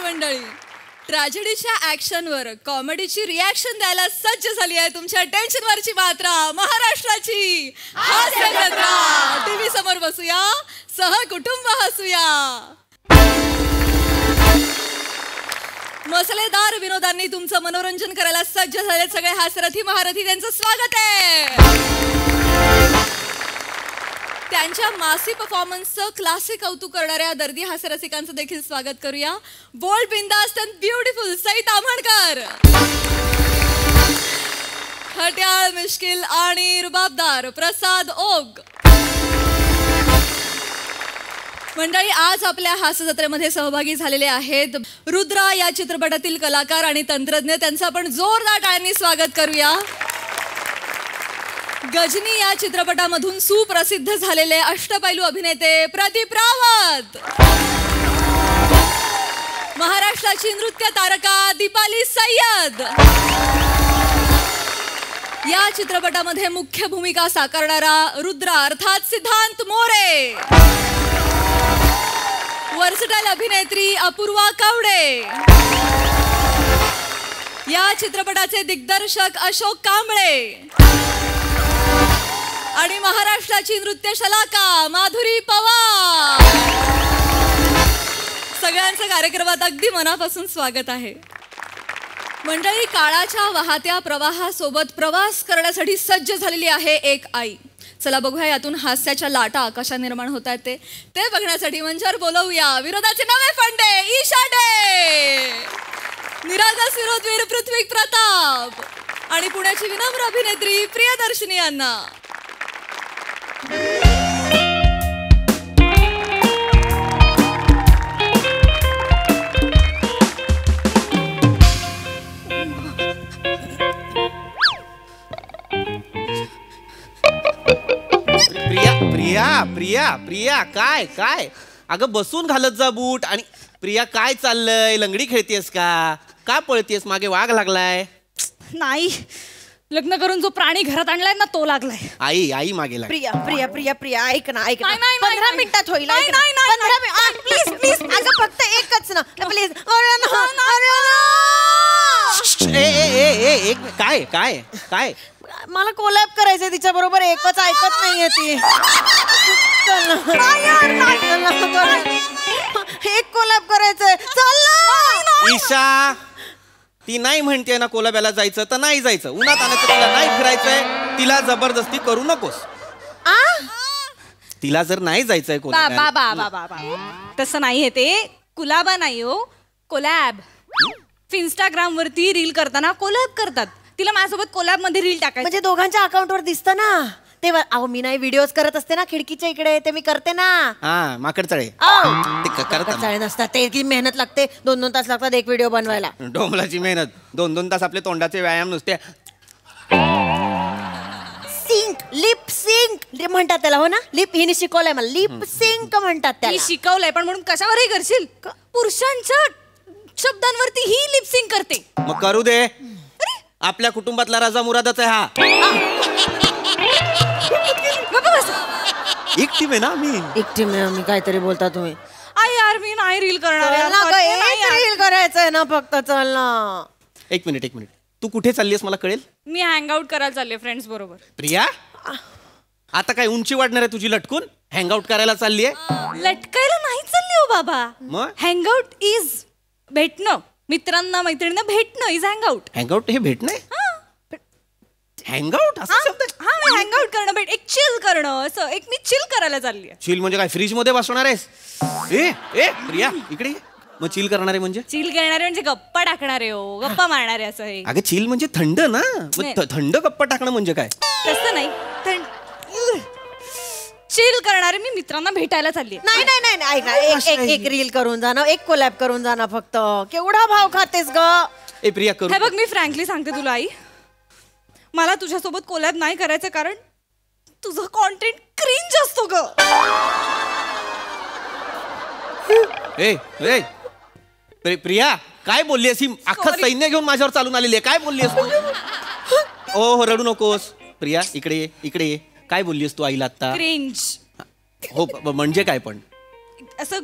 मंडळी, ट्रॅजेडीच्या ऍक्शनवर कॉमेडीची रिॲक्शन द्यायला सज्ज झाली आहे तुमच्या टेन्शनवरची मात्रा महाराष्ट्राची हास्य जत्रा. टीव्ही समोर बसूया, सहकुटुंब हसूया. मसालेदार विनोदांनी तुमचं मनोरंजन करायला सज्ज झाले सगळे हास्यरथी महारथी, त्यांचं स्वागत आहे. त्यांच्या मासी परफॉर्मन्सचं क्लासिक कौतुक करणाऱ्या दर्दी हास्यरसिकांचं देखील स्वागत करूया. बोल्ड, बिंदास्त अँड ब्युटिफुल सई ताम्हणकर. खट्याळ, मिश्किल आणि रुबाबदार प्रसाद ओग. मंडळी, आज आपल्या हास्य जत्रेमध्ये सहभागी झालेले आहेत रुद्रा या चित्रपटातील कलाकार आणि तंत्रज्ञ. त्यांचं आपण जोरदार टाळ्यांनी स्वागत करूया. गजनी या चित्रपटामधून सुप्रसिद्ध झालेले अष्टपैलू अभिनेते प्रदीप रावत. महाराष्ट्राची नृत्य तारका दीपाली सय्यद. या चित्रपटामध्ये मुख्य भूमिका साकारणारा रुद्रा अर्थात सिद्धांत मोरे. वर्सटाईल अभिनेत्री अपूर्वा कवडे. या चित्रपटाचे दिग्दर्शक अशोक कांबळे आणि महाराष्ट्राची नृत्य शलाका माधुरी पवार. सगळ्यांचं कार्यक्रमात अगदी मनापासून स्वागत आहे. मंडळी, काळाच्या वाहत्या प्रवाहासोबत प्रवास करण्यासाठी सज्ज झालेली आहे एक आई. चला बघूया यातून हास्याच्या लाटा कशा निर्माण होत आहेत ते बघण्यासाठी मंचावर बोलवूया विरोधाचे नवे फंडे ईशा डे, निरागस विरोधवीर पृथ्वी प्रताप आणि पुण्याची विनम्र अभिनेत्री प्रियदर्शनी यांना. प्रिया प्रिया प्रिया काय काय अगं बसून घालत जा बूट. आणि प्रिया काय चाललंय? लंगडी खेळतेस का पळतेस? मागे वाघ लागलाय? नाही, लग्न करून जो प्राणी घरात आणलाय ना तो लागलाय. आई आई मागे लाग. प्रिया प्रिया प्रिया प्रिया ऐक ना 15 मिनिटात होईल. प्लीज प्लीज अगं फक्त एकच ना प्लीज. काय काय काय मला कोलॅब करायचंय तिच्या बरोबर. एकच ऐकत नाहीये ती. एक कोलॅब करायचंय. चल ईशा, ती नाही म्हणते ना कोलॅबला जायचं तर नाही जायचं. उन्हात आणायचं, तिला नाही फिरायचंय. तिला जबरदस्ती करू नकोस. तिला जर नाही जायचंय तसं नाहीये ते. कुलाबा नाही हो, कोलॅब. इंस्टाग्राम वरती रील करताना कोलॅब करतात. तिला माझ्यासोबत कोलॅब मध्ये रील टाकायचं. म्हणजे दोघांच्या अकाउंटवर दिसतं ना तेव्हा. अहो मी नाही व्हिडिओज करत असते ना खिडकीच्या इकडे, ते मी करते ना. हा, माकडचाळे माकडचाळे नसतात ते. किती मेहनत लागते. 2-2 तास लागतात एक व्हिडिओ बनवायला. डोंबलाची मेहनत. 2-2 तास आपले तोंडाचे व्यायाम नुसते. सिंक, लिप सिंक म्हणतात त्याला. हो ना, लिप. हिने शिकवलंय मला. लिप सिंक म्हणतात त्याला. शिकवलंय, पण म्हणून कशावरही करशील? पुरुषांच्या शब्दांवरती ही लिप सिंक करते. मग करू दे. आपल्या कुटुंबातला राजा मुरादाच आहे हा. एक टीम आहे ना मी. एक टीम आहे मी. काहीतरी बोलता तुम्ही. यार मी नाही रील करणार. रील करायचंय ना फक्त. चल ना. एक मिनिट. तू कुठे चाललीस मला कळेल? मी हँग आउट करायला चालले फ्रेंड्स बरोबर. प्रिया, आता काय उंची वाढणार आहे तुझी लटकून? हँग आउट करायला चालली आहे? लटकायला नाही चालली हो बाबा. मग हँग आउट इज भेटणं. मित्रांना मैत्रिणींना भेटणं is hang out. Hang out हे भेटणं? हँग आउट असा शब्द? हा, हँग आउट करणं, भेट, एक चिल करणं. असं एक मी चिल करायला चालली आहे. चिल म्हणजे काय? फ्रीज मध्ये बसवणार आहेस? ए प्रिया इकडे. मग चिल करणार आहे म्हणजे? चिल करणारे म्हणजे गप्पा टाकणारे हो, गप्पा मारणारे असं हे. अगं चिल म्हणजे थंड ना. थंड गप्पा टाकणं म्हणजे काय? तसं नाही. चिल करणारे मी मित्रांना भेटायला चालली. नाही नाही नाही ऐक, एक रील करून जाणं, एक कोलॅब करून जाणं फक्त. केवढा भाव खातेस ग? ए प्रिया करू. हे बघ, मी फ्रँकली सांगते तुला आई, मला तुझ्यासोबत कोलॅब नाही करायचं कारण तुझं कॉन्टेंट क्रिंज असतो ग. प्रिया काय बोलली अशी? अख्खा सैन्य घेऊन माझ्यावर चालून आलेली आहे. काय बोलली असतो? हो रडू नकोस प्रिया. इकडे ये. काय बोललीस तू आईला आता? क्रिंज. हो म्हणजे काय? पण असं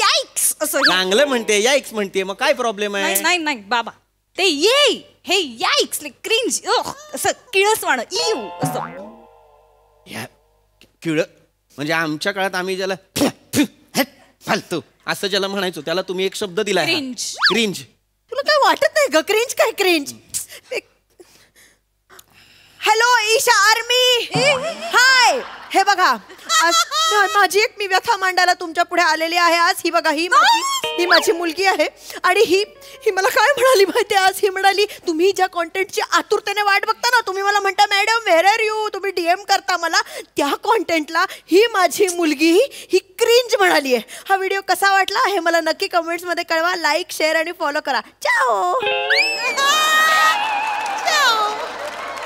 याइक्स असं चांगलं म्हणते याइक्स म्हणते मग काय प्रॉब्लेम आहे? नाही नाही नाही बाबा ते ये हे याइक्स क्रिंज असं किळसवाणं इव असं किळ म्हणजे आमच्या काळात आम्ही ज्याला फालतू असं ज्याला म्हणायचो त्याला तुम्ही एक शब्द दिलाय Cringe. क्रिंज. तुला काय वाटत नाही ग क्रिंज काय क्रिंज? हॅलो ईशा आर्मी हाय. हे बघा आज माझी एक मी व्यथा मांडायला तुमच्या पुढे आलेली आहे आज. ही बघा ही माझी मुलगी आहे आणि ही मला काय म्हणाली माहिती आज? ही म्हणाली तुम्ही ज्या कॉन्टेंटची आतुरतेने वाट बघता ना, तुम्ही मला म्हणता मॅडम व्हेअर आर यू, तुम्ही डीएम करता मला, त्या कॉन्टेंटला ही माझी मुलगी ही क्रिंज म्हणाली आहे. हा व्हिडिओ कसा वाटला हे मला नक्की कमेंट्स मध्ये कळवा. लाईक शेअर आणि फॉलो करा. चाओ.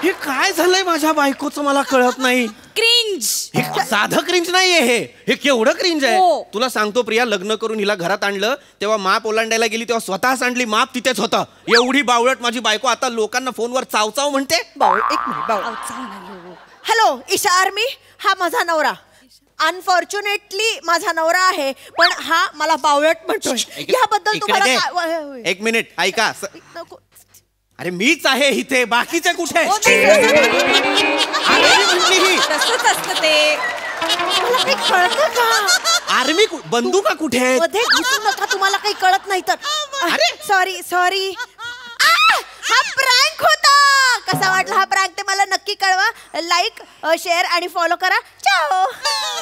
हे काय झालंय माझ्या बायकोचं मला कळत नाही. क्रिंज. हे साधं क्रिंज नाहीये हे केवढं क्रिंज आहे. हो. तुला सांगतो प्रिया, लग्न करून हिला घरात आणलं तेव्हा माप ओलांडायला गेली तेव्हा स्वतः सांडली माप तिथेच होतं. एवढी बावळट माझी बायको आता लोकांना फोनवर चावचाव म्हणते. एक मिनिट. हॅलो ईशा आर्मी, हा माझा नवरा. अनफॉर्च्युनेटली माझा नवरा आहे पण हा मला बावळट म्हणतोय. याबद्दल तुम्हाला काय? एक मिनिट ऐका. नको. अरे मीच आहे इथे, बाकीचे कुठे? हो, आर्मी म्हटली ही. तसंच असतं ते. मला काही कळतं का? आर्मी बंदुका कुठे आहेत? मध्ये घुसू नका, तुम्हाला काही कळत नाही तर. अरे सॉरी हा प्रँक होता. कसा वाटला हा प्रँक ते मला नक्की कळवा. लाईक शेअर आणि फॉलो करा. चाओ.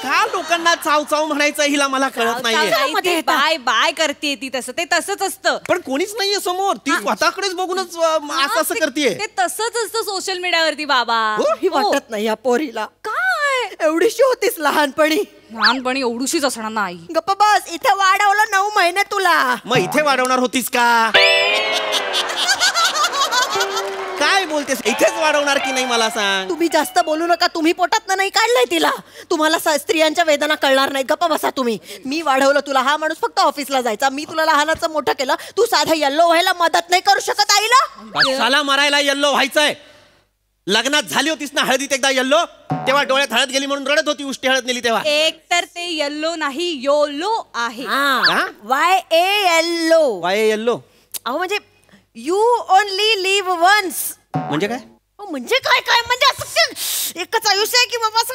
का लोकांना चावचाव म्हणायचं हिला मला कळत नाहीये. बाय बाय करते ती तसं ते तसंच असतं. पण कोणीच नाहीये समोर, ती स्वतःकडेच बघूनच असं करतेय. ते तसंच असतं सोशल मीडियावरती बाबा. ही वाटत नाही या पोरीला. काय एवढीशी होतीस लहानपणी. लहानपणी एवढीशीच असणार नाही. गप्प बस. इथे वाढवलं 9 महिने तुला. मग इथे वाढवणार होतीस का? काय बोलतेस? इथेच वाढवणार की नाही मला सांग. तुम्ही जास्त बोलू नका. तुम्ही पोटात नाही काढलंय तिला. तुम्हाला स्त्रियांच्या वेदना कळणार नाही. गप्प बसा तुम्ही. मी वाढवलं तुला. हा माणूस फक्त ऑफिसला जायचा. मी तुला लहानाचं मोठं केलं. तू साधा येल्लो व्हायला मदत नाही करू शकत आईला? कशाला मरायला येल्लो व्हायचंय? लग्नात झाली होतीस ना हळदीत एकदा येल्लो, तेव्हा डोळ्यात हळद गेली म्हणून रडत होती. उष्टी हळद नेली तेव्हा. एक तर ते येल्लो नाही योलो आहे. YALO. वाय येल्लो अहो म्हणजे यू ओनली लिव्ह वन्स. म्हणजे काय? म्हणजे काय काय म्हणजे असं एकच आयुष्य आहे की बाबा असं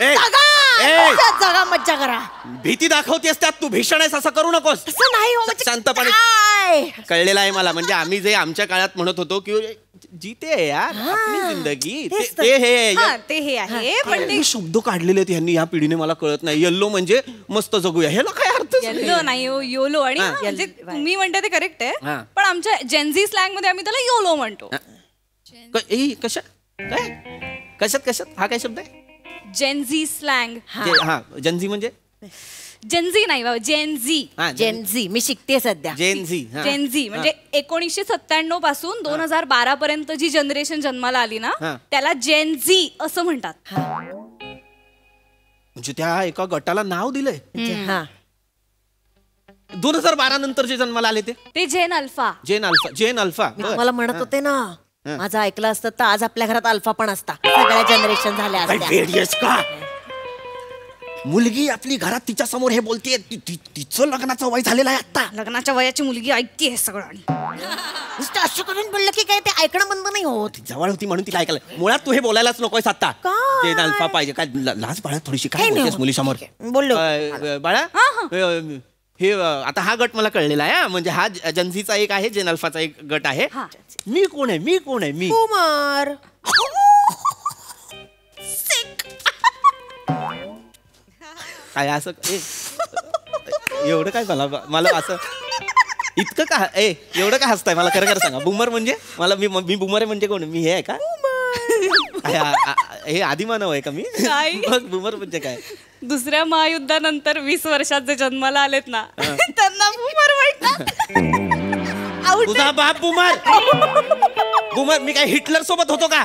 ए, जगा मज्जा करा. भीती दाखवतेस त्यात तू भीषण आहेस असं करू नकोस. तसं नाही हो म्हणजे शांतपणे. काय? कळलेलं आहे मला. म्हणजे आम्ही जे आमच्या काळात म्हणत होतो की जीते यार आपली जिंदगी ते हे ते हे आहे पण ते शब्द काढलेले आहेत यांनी या पिढीने मला कळत नाही. येल्लो म्हणजे मस्त जगूया, ह्याला काय अर्थ? येल्लो नाही योलो. आणि म्हणजे तुम्ही म्हणता ते करेक्ट आहे पण आमच्या जेनझी स्लँग मध्ये आम्ही त्याला योलो म्हणतो. कशात हा काय शब्द आहे? Gen Z slang. हा जनझी म्हणजे जेनझी नाही बाबा जेनझी. जेनझी मी शिकते सध्या. जेनझी जेनझी म्हणजे 1997 पासून 2012 पर्यंत जी जनरेशन जन्माला आली ना त्याला जेनझी असं म्हणतात. म्हणजे त्या एका गटाला नाव दिलंय. 2012 नंतर जे जन्माला आले ते जेन अल्फा. जेन अल्फा. मी तुम्हाला म्हणत होते ना, माझं ऐकलं असतं तर आज आपल्या घरात अल्फा पण असता. सगळ्या जनरेशन झाल्या असत्या. मुलगी आपली घरात तिच्या समोर हे बोलतेय, तिचं लग्नाचं वय झालेलं आहे आता. लग्नाच्या वयाची मुलगी ऐकते हे सगळं. नुसतं असं करून बोललं की काय ते ऐकणं बंद नाही होत. जवळ होती म्हणून तिला ऐकायला. मुळात तू हे बोलायलाच नकोय आता. जेन अल्फा पाहिजे काय? लाज बाळा थोडीशी काय बोलतेस मुलीसमोर? बोललो बाळा हे आता हा गट मला कळलेला आहे. म्हणजे हा जनझीचा एक आहे, जेन अल्फाचा एक गट आहे. मी कोण आहे? मी कुमार. काय असं एवढं काय मला असं इतकं का एवढं का हसताय? मला खरं सांगा. बुमर म्हणजे मला मी बुमर आहे म्हणजे कोण? मी हे आहे का? हे आदिमानव आहे का मी? मग बुमर म्हणजे काय? दुसऱ्या महायुद्धानंतर 20 वर्षात जे जन्माला आलेत ना त्यांना बुमर म्हणतात. तुझा बाप बुमर. बुमर मी काय हिटलर सोबत होतो का?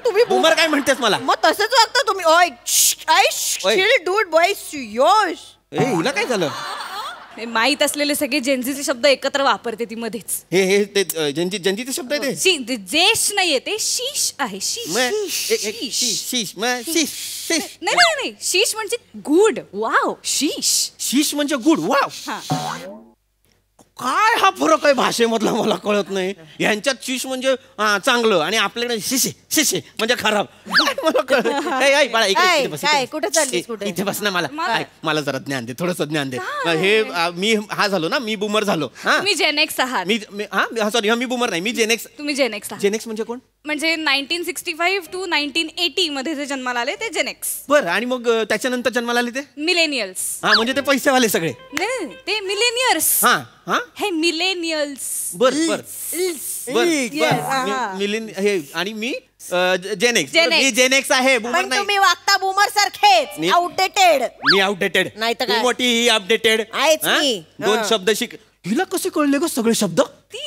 तुम्ही बुमर काय म्हणतेस मला? मग तसंच वागता तुम्ही. डूड बॉय योश. हिला काय झालं? हे माहित असलेले सगळे जेन्झीचे शब्द एकत्र वापरते ती मध्येच. हे ते जंजीचे शब्द आहे ते. जेश नाहीये ते शीश आहे. शीश नाही नाही नाही शीश म्हणजे गुड. वाव शीश. शीश म्हणजे गुड. वाव. काय हा फरक आहे भाषेमधला मला कळत नाही. यांच्यात शीश म्हणजे चांगलं आणि आपल्याकडे शिशे शिशे म्हणजे खराब. मला कळत बाळा कुठे चाललीस कुठे? इथे बस ना. मला जरा ज्ञान दे, थोडंसं ज्ञान दे. हे मी हा झालो ना, मी बुमर झालो. तुम्ही जेनेक्स आहात. सॉरी मी बुमर नाही, मी जेनेक्स. तुम्ही जेनेक्स आहात. जेनेक्स म्हणजे कोण? म्हणजे 1965 to 1980 मध्ये जे जन्माला आले ते जेनेक्स. बरं. आणि मग त्याच्यानंतर जन्माला आले ते मिलेनियल्स. हा म्हणजे ते पैसेवाले सगळे. नाही ते मिलेनियर्स. हा हा हे मिलेनियल्स. बर बर हे आणि मी जेनेक्स. मी जेनेक्स आहे, बुमर पण नाही. तुम्ही वागता बुमर सारखेच. आउटडेटेड. मी आउटडेटेड नाही तर काय? मोठी ही अपडेटेड. आहेच मी. दोन शब्द शिक. हिला कसे कळले ग सगळे शब्द?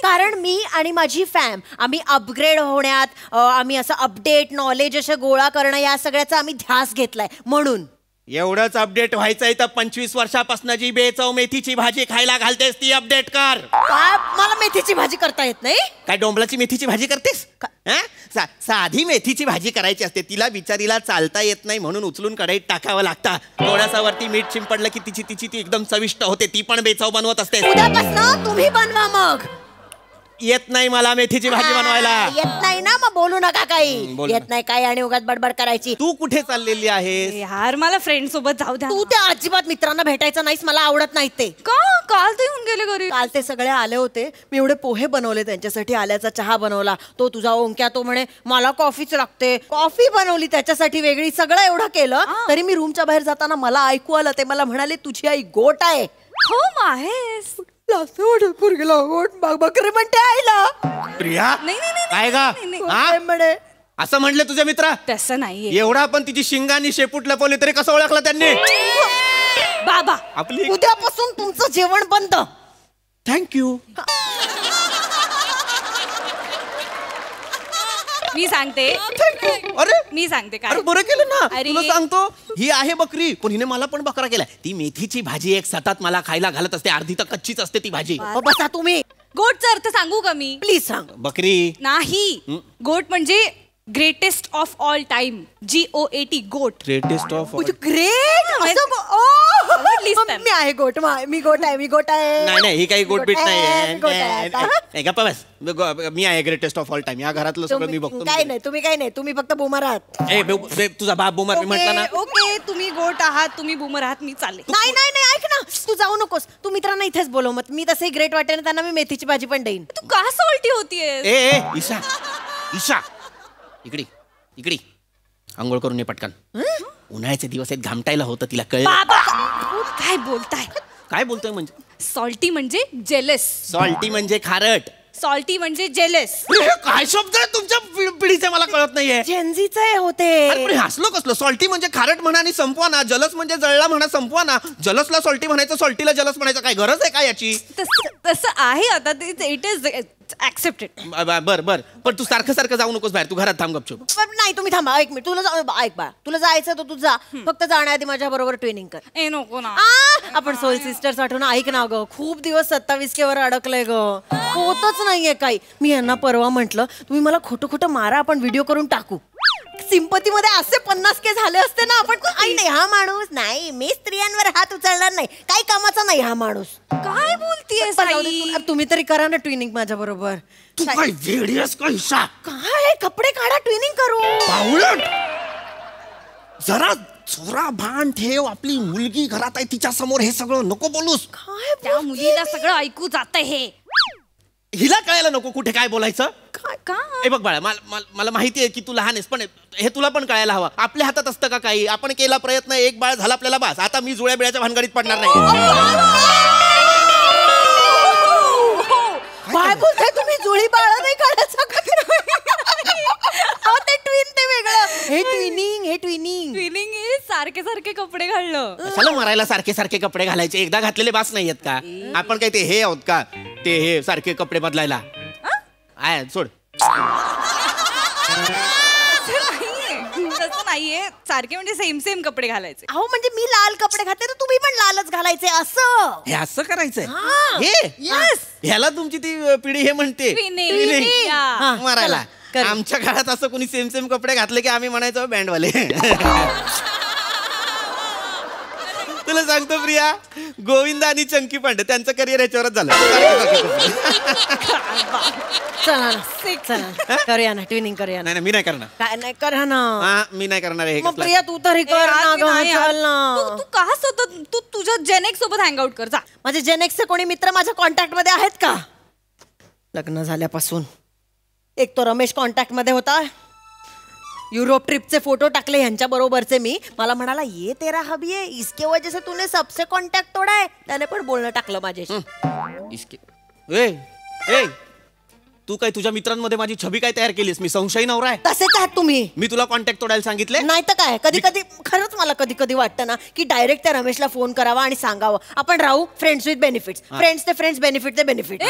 कारण मी आणि माझी फॅम आम्ही अपग्रेड होण्यात आम्ही असं अपडेट नॉलेज असे गोळा करणं या सगळ्याचा आम्ही ध्यास घेतलाय म्हणून. एवढंच अपडेट व्हायचंय तर 25 वर्षापासून जी बेचव मेथीची भाजी खायला घालतेस ती अपडेट कर. काय मला मेथीची भाजी करता येत नाही? काय डोंबलाची मेथीची भाजी करतेस? साधी मेथीची भाजी करायची असते, तिला बिचारीला चालता येत नाही म्हणून उचलून कढईत टाकावं लागतं. थोडासा वरती मीठ शिंपडलं की तिची ती एकदम चविष्ट होते. ती पण बेचव बनवत असते. उद्यापासून तुम्ही बनवा मग. येत नाही मला मेथीची भाजी बनवायला. येत नाही ना मग बोलू नका काही. बोल येत नाही काय आणि उगाच बडबड करायची. तू कुठे चाललेली आहेस? यार मला फ्रेंड सोबत जाऊ द्या. तू त्या अजिबात मित्रांना भेटायचं नाहीस. मला आवडत नाही ते. का? काल ते येऊन गेले घरी. काल ते सगळे आले होते. मी एवढे पोहे बनवले त्यांच्यासाठी. आल्याचा चहा बनवला. तो तुझा ओंक्या तो म्हणे मला कॉफीच लागते. कॉफी बनवली त्याच्यासाठी वेगळी. सगळं एवढं केलं तरी मी रूमच्या बाहेर जाताना मला ऐकू आलं. ते मला म्हणाले तुझी आई गोट आहे. हो माहेस. बकरी म्हणते आईला. प्रिया नाही नाही नाही, काय गा? नाही, नाही. हा? म्हणे असं म्हणले तुझे मित्र? तसं नाहीये. एवढा पण तिची शिंगानी शेपूट लपवली तरी कसं ओळखलं त्यांनी? बाबा आपली उद्यापासून तुमचं जेवण बंद. थँक्यू. मी सांगते. अरे मी सांगते अरे काय. बरं केलं ना. अरे. तुला सांगतो ही आहे बकरी पण हिने मला पण बकरा केलाय. ती मेथीची भाजी एक सतत मला खायला घालत असते. अर्धी तर कच्चीच असते ती भाजी. बसा तुम्ही. गोटचा अर्थ सांगू का मी? प्लीज सांग. बकरी नाही. गोट म्हणजे greatest of all time. GOAT goat. Greatest of great. आवडलीस तर. मी आहे गोट. मी गोट आहे. मी गोट आहे. नाही नाही ही काही गोट बीट गोट आहे. नाही. गप्पा बस. मी आहे ग्रेटेस्ट ऑफ ऑल टाइम. या घरातलं सगळं मी बघतो. काय नाही तुम्ही काय नाही. तुम्ही फक्त बुमर आहात. तुझा बाप बुमर मी म्हटलं ना. ओके तुम्ही गोट आहात तुम्ही बुमर आहात मी चालले. नाही नाही नाही ऐक ना. तू जाऊ नकोस. तू मित्रांना इथेच बोलव. मग मी तसंही ग्रेट वाटेल त्यांना मी मेथीची भाजी पण देईन. तू का सॉल्टी होतीये? ए ईशा ईशा इकडे इकडे आंघोळ करून ये पटकन. उन्हाळ्याचे दिवस आहेत घामटायला होतं तिला कळलं. बाबा काय बोलताय? काय बोलतोय म्हणजे? सॉल्टी म्हणजे जेलस. सॉल्टी म्हणजे खारट. सॉल्टी म्हणजे जेलस. काय शब्द आहे तुमच्या पिढीचे मला कळत नाहीये. जेन्झीचे होते. अरे पण हसलो कसलं? सॉल्टी म्हणजे खारट म्हणा आणि संपवा ना. जलस म्हणजे जळला म्हणा संपवा ना. जलसला सॉल्टी म्हणायचं सॉल्टीला जलस म्हणायचं. काय गरज आहे का याची? तसं आहे आता. It is accepted. बर बर पण तू सारखं सारखं जाऊ नकोस बाहेर. तू घरात थांब गपचूप. नाही तुम्ही थांबा एक मिनिट. तुला ऐक बा. तुला जायचं तर तू जा. फक्त जाण्याआधी माझ्या बरोबर ट्रेनिंग कर. ए नको ना. आपण सोल सिस्टर्स आठवून ऐक ना ग. खूप दिवस 27K वर अडकलंय ग. होतच नाहीये काही. मी यांना परवा म्हंटल तुम्ही मला खोटं खोटं मारा. आपण व्हिडिओ करून टाकू. सिंपती मध्ये असे 50K झाले असते ना. आपण आई नाही हा माणूस नाही. मी स्त्रियांवर हात उचलणार नाही. काही कामाचा नाही हा माणूस. काय बोलतीयस पण आई? तुम्ही तरी करा ना ट्विनिंग माझ्या बरोबर. तू काय वेडीस का ईशा? काय कपडे काढा ट्विनिंग करू. पावलट जरा चोरा भान ठेव. आपली मुलगी घरात आहे तिच्या समोर हे सगळं नको बोलूस. काय त्या मुलीला सगळं ऐकू जात हे. हिला कळायला नको कुठे काय बोलायचं. का? ए बघ बाळा मला माहिती आहे की तू लहान आहेस पण हे तुला पण कळायला हवं. आपल्या हातात असतं का काही? आपण केला प्रयत्न एक बाळ झाला आपल्याला बास. आता मी जुळ्या बिळ्याच्या भानगडीत पडणार नाही. काय बोलताय तुम्ही? जुळी बाळ नाही काढायचं का? ते ट्विन ते वेगळं. हे ट्विनिंग ट्विनिंग हे सारखे सारखे कपडे घालणं. कशाला मरायला सारखे सारखे कपडे घालायचे? एकदा घातलेले बास नाही आहेत का? आपण काय ते हे आहोत का ते हे सारखे कपडे बदलायला? सोड. तसं नाहीये, सारखे म्हणजे सेम सेम कपडे घालायचे. अहो म्हणजे मी लाल कपडे घातले तर तुम्ही पण लालच घालायचे असं. हे असं करायचंय हा. हे Yes. ह्याला तुमची ती पिढी हे म्हणते Twinning. Twinning. Yeah. हा, मारायला. चला, करू. आमच्या काळात असं कोणी सेम सेम कपडे घातले की आम्ही म्हणायचो बँडवाले. तुला सांगतो प्रिया, गोविंद आणि चंकी पांडे त्यांचं करिअर याच्यावरच झालं. चला ना, चला करूया ना, ट्विनिंग करूया ना. नाही मी नाही करणार. काय नाही करा ना. हा मी नाही करणार हे मग कसलं. प्रिया तू तरी कर ना गं, चल ना. तू का सतत तू तुझ्या जेनेक्स सोबत हँगआउट कर जा. माझे जेनेक्सचे कोणी मित्र माझ्या कॉन्टॅक्ट मध्ये आहेत का? लग्न झाल्यापासून एक तो रमेश कॉन्टॅक्ट मध्ये होता, युरोप ट्रिपचे फोटो टाकले ह्यांच्या बरोबरचे मी. मला म्हणाला ये तेरा हबी है, इसके वजह से तूने सबसे कॉन्टॅक्ट तोडा है. त्याने पण बोलणं टाकलं माझ्याशी. ए ए तू काय तुझ्या मित्रांमध्ये माझी छबी काय तयार केलीस? मी संशयी नवरा आहे. तसेच आहात तुम्ही. मी तुला कॉन्टॅक्ट तोडायला सांगितले नाही तर काय, कधी कधी खरंच मला कधी कधी वाटतं ना की डायरेक्ट त्या रमेशला फोन करावा आणि सांगावं आपण राहू फ्रेंड्स विथ बेनिफिट्स. फ्रेंड्स ते फ्रेंड्स, बेनिफिट ते बेनिफिट.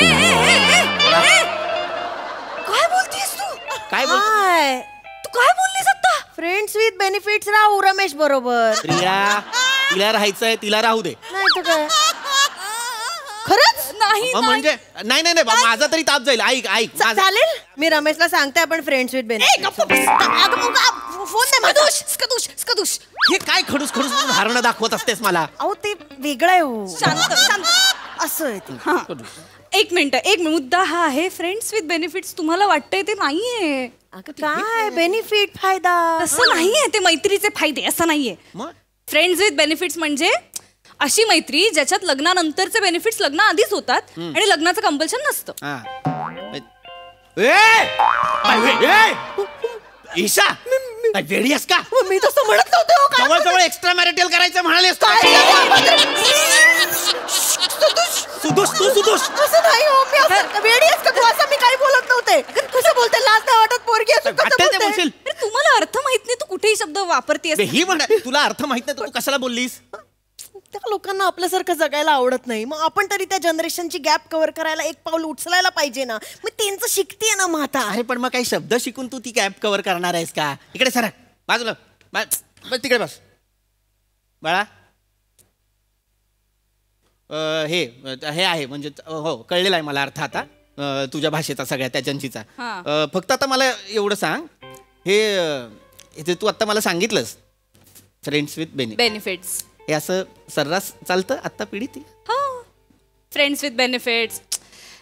काय बोलतीस तू? काय बोल काय तू काय बोललीस आता? फ्रेंड्स विथ बेनिफिट्स राहू रमेश बरोबर. प्रिया तिला राहायचंय, तिला राहू दे. नाही तर काय, खरंच नाही म्हणजे नाही नाही नाही माझा तरी ताप जाईल. ऐक ऐक माझं- चालेल. मी रमेशला सांगते आपण फ्रेंड्स विथ बेनिफिट. फोन दे माझा. स्कदुश. हे काय खडूस खडूस धारणं दाखवत असतेस मला? अहो ते वेगळं आहे हो. शांत. असं आहे ते. हा. एक मिनिट मुद्दा हा आहे, फ्रेंड्स विथ बेनिफिट्स तुम्हाला वाटतंय ते नाहीये. अगं काय बेनिफिट फायदा? असं नाहीये, ते मैत्रीचे फायदे असं नाहीये. मग फ्रेंड्स विथ बेनिफिट्स म्हणजे अशी मैत्री ज्याच्यात लग्नानंतरचे बेनिफिट्स लग्न आधीच होतात आणि लग्नाचं कंपल्शन नसतं. हा. ईशा काय वेडी आहेस का? मी तसं म्हणत नव्हते हो. काय जवळ जवळ एक्स्ट्रा मॅरिटल करायचं म्हणालेस का? सुदोष तू सुदोष असं नाही हो. मी असं वेडी आहेस का तू? असं मी काही बोलत नव्हते. कसं बोलते? लाज नाही वाटत पोरगी आहे तू, कसं वाटतंय ते बोलते? बोलशील. अरे तुम्हाला अर्थ माहित नाही, तू कुठेही शब्द वापरतेस. ही म्हणा तुला अर्थ माहित नाही तर तू कशाला बोललीस? त्या लोकांना आपल्यासारखं जगायला आवडत नाही. मग आपण तरी त्या जनरेशनची गॅप कव्हर करायला एक पाऊल उचलायला पाहिजे ना. मग त्यांचं शिकतेय ना मग आता. अरे पण मग काही शब्द शिकून तू ती गॅप कव्हर करणार आहेस का? इकडे सर बाजूला बस तिकडे बस बाळा. हे हे आहे म्हणजे हो कळलेला आहे मला अर्थ आता तुझ्या भाषेचा सगळ्या त्या जंजीचा. फक्त आता मला एवढं सांग, हे तू आता मला सांगितलंस फ्रेंड्स विथ बेनिफिट्स हे असं सर्रास चालतं आत्ता पिढीत? हो, फ्रेंड्स विथ बेनिफिट्स.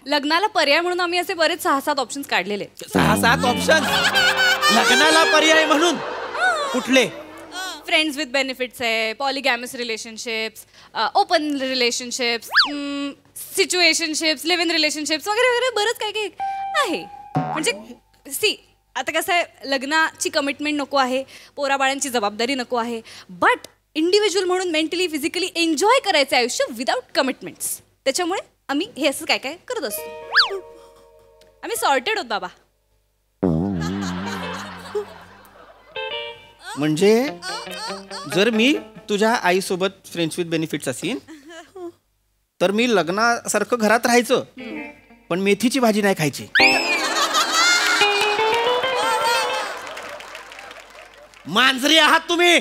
लग्नाला पर्याय म्हणून आम्ही असे बरेच 6-7 ऑप्शन्स काढलेले. 6-7 ऑप्शन लग्नाला पर्याय म्हणून? कुठले? फ्रेंड्स विथ बेनिफिट्स आहे, polygamous relationships, open relationships, situationships, live in relationships वगैरे वगैरे बरंच काही काही आहे. म्हणजे सी आता कसं आहे, लग्नाची कमिटमेंट नको आहे, पोराबाळांची जबाबदारी नको आहे, बट इंडिव्हिज्युअल म्हणून मेंटली फिजिकली एन्जॉय करायचं आयुष्य विदाउट कमिटमेंट्स. त्याच्यामुळे आम्ही हे असं काय काय करत असतो. आम्ही सॉर्टेड होत बाबा. म्हणजे जर मी तुझ्या आईसोबत फ्रेंड्स विथ बेनिफिट्स असेल तर मी लग्नासारखं घरात राहायचं पण मेथीची भाजी नाही खायची. मांजरी आहात तुम्ही,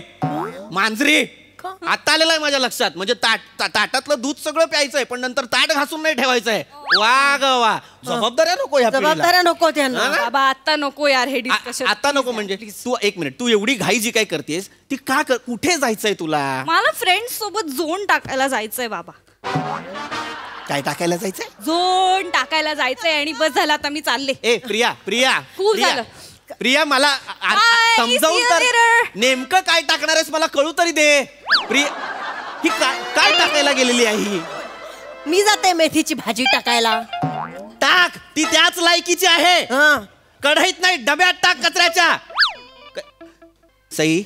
मांजरी. आता आलेलं आहे माझ्या लक्षात. म्हणजे ताटातलं दूध सगळं प्यायचंय पण नंतर ताट घासून नाही ठेवायचंय. वा ग वा. जबाबदाऱ्या नको या पिढीला. जबाबदाऱ्या नको त्यांना. बाबा आता नको यार हे डिस्कशन. आता नको. म्हणजे तू एक मिनिट, तू एवढी घाई जी काय करतेस ती का कुठे जायचंय तुला? मला फ्रेंड्स सोबत झोन टाकायला जायचंय बाबा. काय टाकायला जायचंय? झोन टाकायला जायचंय आणि बस झालं आता मी चालले. ए प्रिया प्रिया खूप प्रिया, झालं. प्रिया मला समजावून तर नेमकं काय टाकणार आहेस मला कळू तरी दे. प्रिया ही काय टाकायला गेलेली आहे ही? मी जाते मेथीची भाजी टाकायला. टाक, ती त्याच लायकीची आहे. हा. कढईत नाही डब्यात टाक कचऱ्याच्या. सई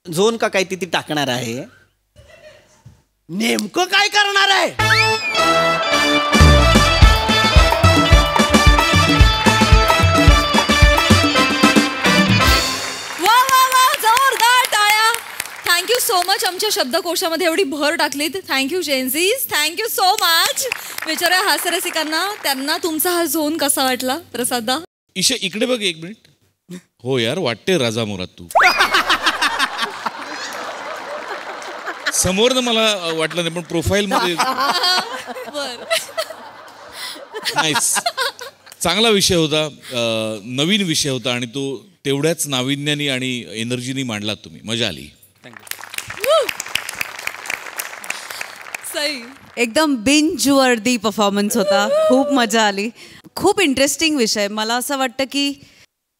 झोन का काय ती टाकणार आहे? नेमकं काय करणार आहे? Thank you so much. आमच्या शब्दकोशामध्ये एवढी भर टाकलीत. Thank you Gen Zs, thank you so much. विचारा हास्यरसिकांना, त्यांना तुमचा हा झोन कसा वाटला? प्रसादा ईशा इकडे बघ एक मिनिट. हो यार, वाटते राजा मोरात तू. समोरनं मला वाटलं नाही, पण प्रोफाईल मध्ये नाईस. चांगला विषय होता, नवीन विषय होता आणि तो तेवढ्याच नाविन्याने आणि एनर्जीनी मांडलात तुम्ही. मजा आली. सई. एकदम बिंज वर्दी परफॉर्मन्स होता. खूप मजा आली. खूप इंटरेस्टिंग विषय. मला असं वाटतं की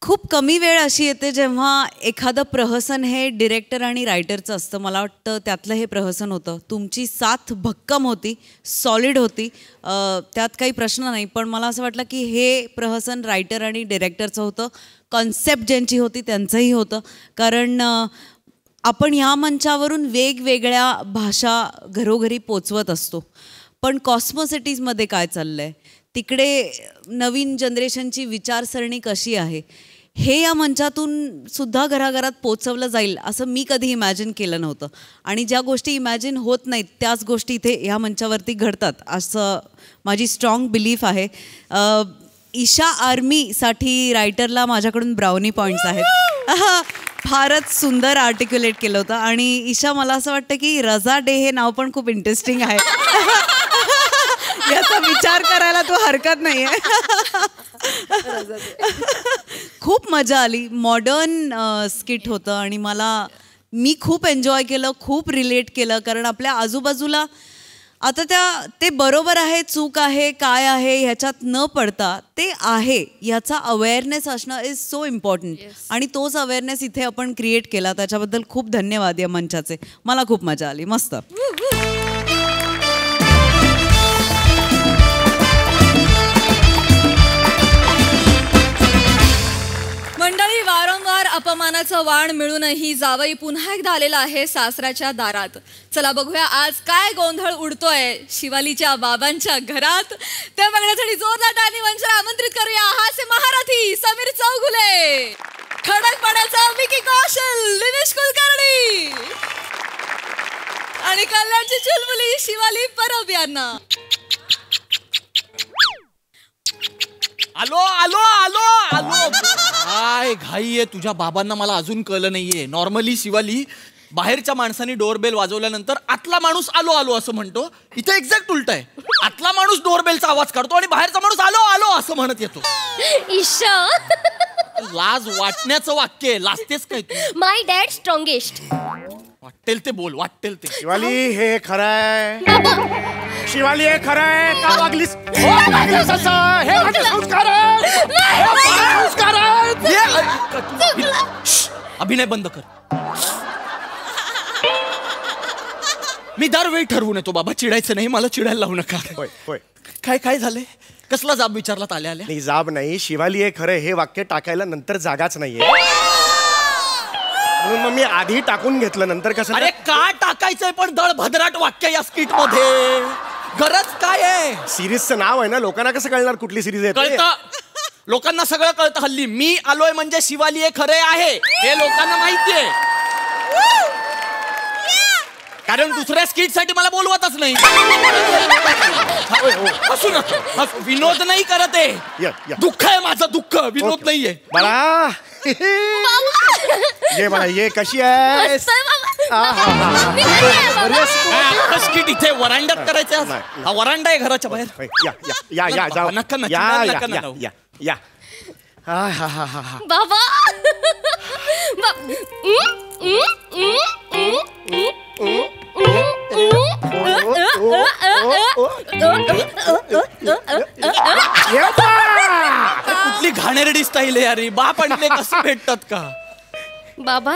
खूप कमी वेळ अशी येते जेव्हा एखादं प्रहसन हे डिरेक्टर आणि रायटरचं असतं. मला वाटतं त्यातलं हे प्रहसन होतं. तुमची साथ भक्कम होती, सॉलिड होती, त्यात काही प्रश्न नाही. पण मला असं वाटलं की हे प्रहसन रायटर आणि डिरेक्टरचं होतं. कॉन्सेप्ट ज्यांची होती त्यांचंही होतं. कारण आपण ह्या मंचावरून वेगवेगळ्या भाषा घरोघरी पोचवत असतो. पण कॉस्मोसिटीजमध्ये काय चाललं आहे, तिकडे नवीन जनरेशनची विचारसरणी कशी आहे, हे या मंचातून सुद्धा घराघरात पोचवलं जाईल असं मी कधी इमॅजिन केलं नव्हतं. आणि ज्या गोष्टी इमॅजिन होत नाहीत त्याच गोष्टी इथे ह्या मंचावरती घडतात असं माझी स्ट्रॉंग बिलीफ आहे. ईशा आर्मीसाठी रायटरला माझ्याकडून ब्राउनी पॉईंट्स आहेत. फारच सुंदर आर्टिक्युलेट केलं होतं. आणि ईशा, मला असं वाटतं की रजा डे हे नाव पण खूप इंटरेस्टिंग आहे. याचा विचार करायला तू हरकत नाही आहे. खूप मजा आली. मॉडर्न स्किट होतं आणि मी खूप एन्जॉय केलं, खूप रिलेट केलं. कारण आपल्या आजूबाजूला आता ते बरोबर आहे, चूक आहे, काय आहे ह्याच्यात न पडता ते आहे याचा अवेअरनेस असणं इज सो इम्पॉर्टंट. आणि तोच अवेअरनेस इथे आपण क्रिएट केला. त्याच्याबद्दल खूप धन्यवाद या मंचाचे. मला खूप मजा आली. मस्त. मंडळी, वारंवार अपमानाचं वाण मिळूनही जावई पुन्हा एकदा आलेला आहे सासऱ्याच्या दारात. चला बघूया आज काय गोंधळ उडतोय शिवालीच्या बाबांच्या घरात. ते बघण्यासाठी जोरदार टाळी मंचावर आमंत्रित करूया हास्य महारथी समीर चौगुले, खडकपणाचा विकी कौशल, दिनेश कुलकर्णी आणि कल्याणची चुलबुली शिवाली परब यांना. आलो आलो आलो आलो. काय घाई आहे तुझ्या बाबांना, मला अजून कळलं नाहीये. नॉर्मली शिवाली बाहेरच्या माणसाने डोरबेल वाजवल्यानंतर आतला माणूस आलो आलो असं म्हणतो. इथे एक्झॅक्ट उलट आहे. आतला माणूस डोरबेलचा आवाज काढतो आणि बाहेरचा माणूस आलो आलो असं म्हणत येतो. ईशा, लाज वाटण्याचं वाक्य आहे. लाजतेस काय तू? माय डॅड स्ट्रॉंगेस्ट. वाटेल ते बोल, वाटेल ते. शिवाली हे खरं आहे. शिवाली हे खरं आहे का वागलीस? हो, वागलीस असं. हे माझे संस्कार आहेत. हे माझे संस्कार आहेत. अभिनय बंद कर. मी दरवेळी ठरवून येतो बाबा, चिडायचं नाही, मला चिडायला लावू नका. होय होय. काय काय झालंय? कसला जाब विचारलात आल्या आल्या? नाही, जाब नाही. शिवाली हे खरं हे वाक्य टाकायला नंतर जागाच नाहीये, म्हणून मग मी आधी टाकून घेतलं. नंतर कसं? अरे का टाकायचंय पण दळ भद्राट वाक्य या स्किट मध्ये? गरज काय आहे? सिरीजचं नाव आहे ना, लोकांना कसं कळणार कुठली सिरीज आहे? कळतं, लोकांना सगळं कळतं हल्ली. मी आलोय म्हणजे शिवाली हे खरे आहे हे लोकांना माहितीये. कारण दुसऱ्या स्किट साठी मला बोलवतच नाही. हसू नका, हसू. विनोद नाही करत आहे. दुःख आहे माझं, दुःख. विनोद नाहीये. बाळा ये बाळा, ये कशी आहे? स्किट इथे वरांड्यात करायचं. हा वरांडा आहे घराच्या बाहेर. या या या जाऊ. नका या नका या या या. हा हा हा हा हा. बाबा. कुठली घाणेरडी स्टाईल आहे अरे. बाप आणले कसं भेटतात का? बाबा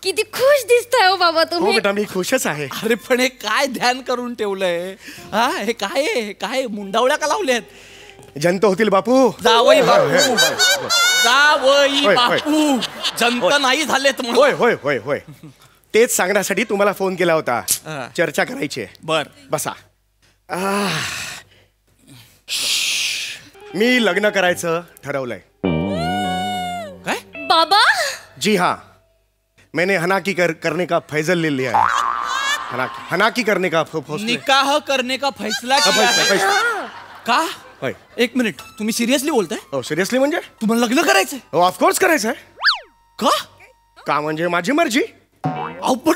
किती खुश दिसताय हो बाबा हो तुम्ही. बेटा, मी खुशच आहे. अरे पण हे काय ध्यान करून ठेवलंय? हा, हे काय आहे? हे काय मुंडावळ्या का लावल्यात? जंत होतील बापू. जावई बापू, जावई होय, होय. बापू. जंत नाही झालेत म्हणून. होय होय होय होय. तेच सांगण्यासाठी तुम्हाला फोन केला होता. हा. चर्चा करायची आहे. बर, बसा. मी लग्न करायचं ठरवलंय. काय? बाबा जी हाँ, मैंने हनाकी करने का फैजल ले लिया है. हनाकी करने का निकाह करने का फैसला किया है. फैसला. का? होय. एक मिनिट, तुम्ही सिरियसली बोलताय? हो सिरियसली म्हणजे? तुम्हाला लग्न करायचंय? हो ऑफकोर्स करायचं आहे. का? का म्हणजे माझी मर्जी. अहो पण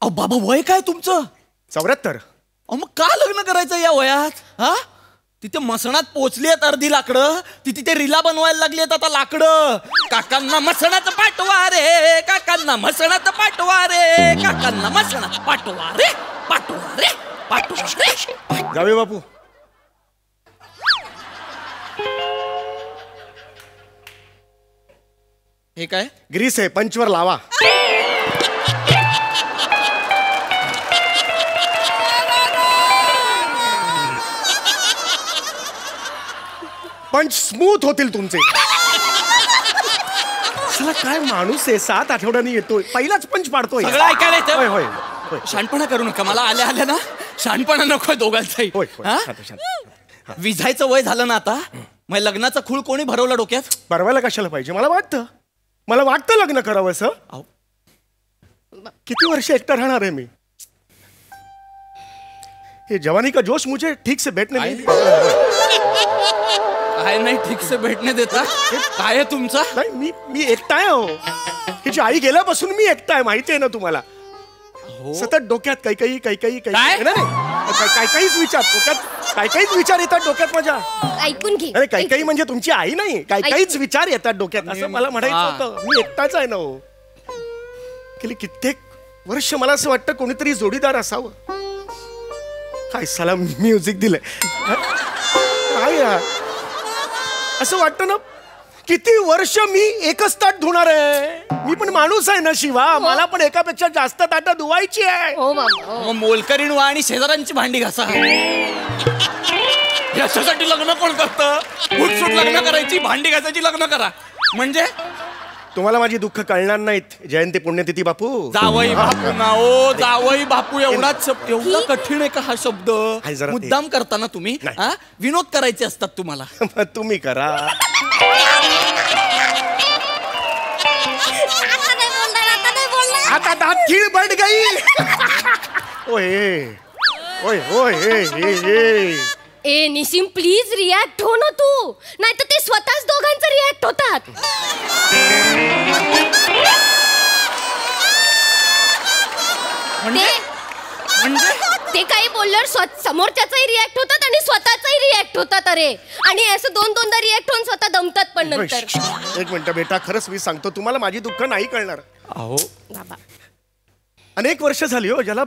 अहो बाबा वय काय तुमचं? 74. अहो मग का लग्न करायचं या वयात? हा, तिथे मसणात पोचली आहेत अर्धी लाकडं, ती तिथे रिला बनवायला लागली आहेत आता लाकडं. काकांना मसणात पाठवा रे, काकांना मसणात पाठवा रे, काकांना मसणात पाठवा रे, पाठवा रे, पाठवा रे. जावे बापू. हे काय? ग्रीस आहे, पंचवर लावा. पंच स्मूथ होतील तुमचे. चला काय माणूस आहे, 7 आठवड्यांनी येतोय, पहिलाच पंच पाडतोय. सगळं ऐकायला येतं? होय होय होय. शहाणपणा करू नका, मला आल्या आल्या ना शहाणपणा नकोय दोघांचाही. होय होय. हा? शांत, शांत. विझायचं वय झालं ना आता, मग लग्नाचा खूळ कोणी भरवला डोक्यात? परवायला कशाला पाहिजे? मला वाटतं लग्न करावं असं. अहो. किती वर्ष एकटा राहणार आहे मी? हे जवानी का जोश मुझे ठीक से बैठने नहीं दिया. काय नाही ठीक से भेटणे देता? काय आहे तुमचा? नाही मी एकटा आहे हो. हिची आई गेल्यापासून मी एकटा आहे, माहिती आहे ना तुम्हाला. सतत डोक्यात काही काय? काहीच विचार डोक्यात, काहीच विचार येतात डोक्यात माझ्या. ऐकून घे. अरे काही म्हणजे तुमची आई नाही, काहीच विचार येतात डोक्यात, असं मला म्हणायचं होतं. मी एकटाच आहे ना हो. गेली कित्येक वर्ष मला असं वाटतं कोणीतरी जोडीदार असावं. काय साला म्युझिक दिलंय. काय यार, असं वाटतं ना किती वर्ष मी एकच ताट धुणार आहे. मी पण माणूस आहे ना शिवा, मला पण एकापेक्षा जास्त ताट धुवायची आहे. हो बाबा. मग मोलकरीण व्हा आणि शेजाऱ्यांची भांडी घासा. याच्यासाठी लग्न कोण करतं? उठसूट लग्न करायची, भांडी घासायची, लग्न करा म्हणजे. तुम्हाला माझी दुःख कळणार नाहीत. जयंती पुण्यतिथी बापू. जावई बापू ना ओ, जावई बापू एवढाच शब्द, एवढा कठीण आहे का हा शब्द? जरा ते- मुद्दाम करताना तुम्ही नाही. हा? विनोद करायचे असतात तुम्हाला. मग तुम्ही करा. आता दात खीळ बंद गई. ओए ओए ओए. ए निसिम प्लीज रिॲक्ट हो ना तू, नाही तर ते स्वतःच दोघांचं रिॲक्ट होतात. ते काही बोलल्यावर समोरच्याचाही रिॲक्ट होतात आणि स्वतःचाही रिॲक्ट होतात. अरे आणि असं दोनदा रिॲक्ट होऊन स्वतः दमतात पण नंतर. एक मिनिट बेटा, खरंच मी सांगतो तुम्हाला माझी दुःख नाही कळणार. अहो बाबा अनेक वर्ष झाली हो, ज्याला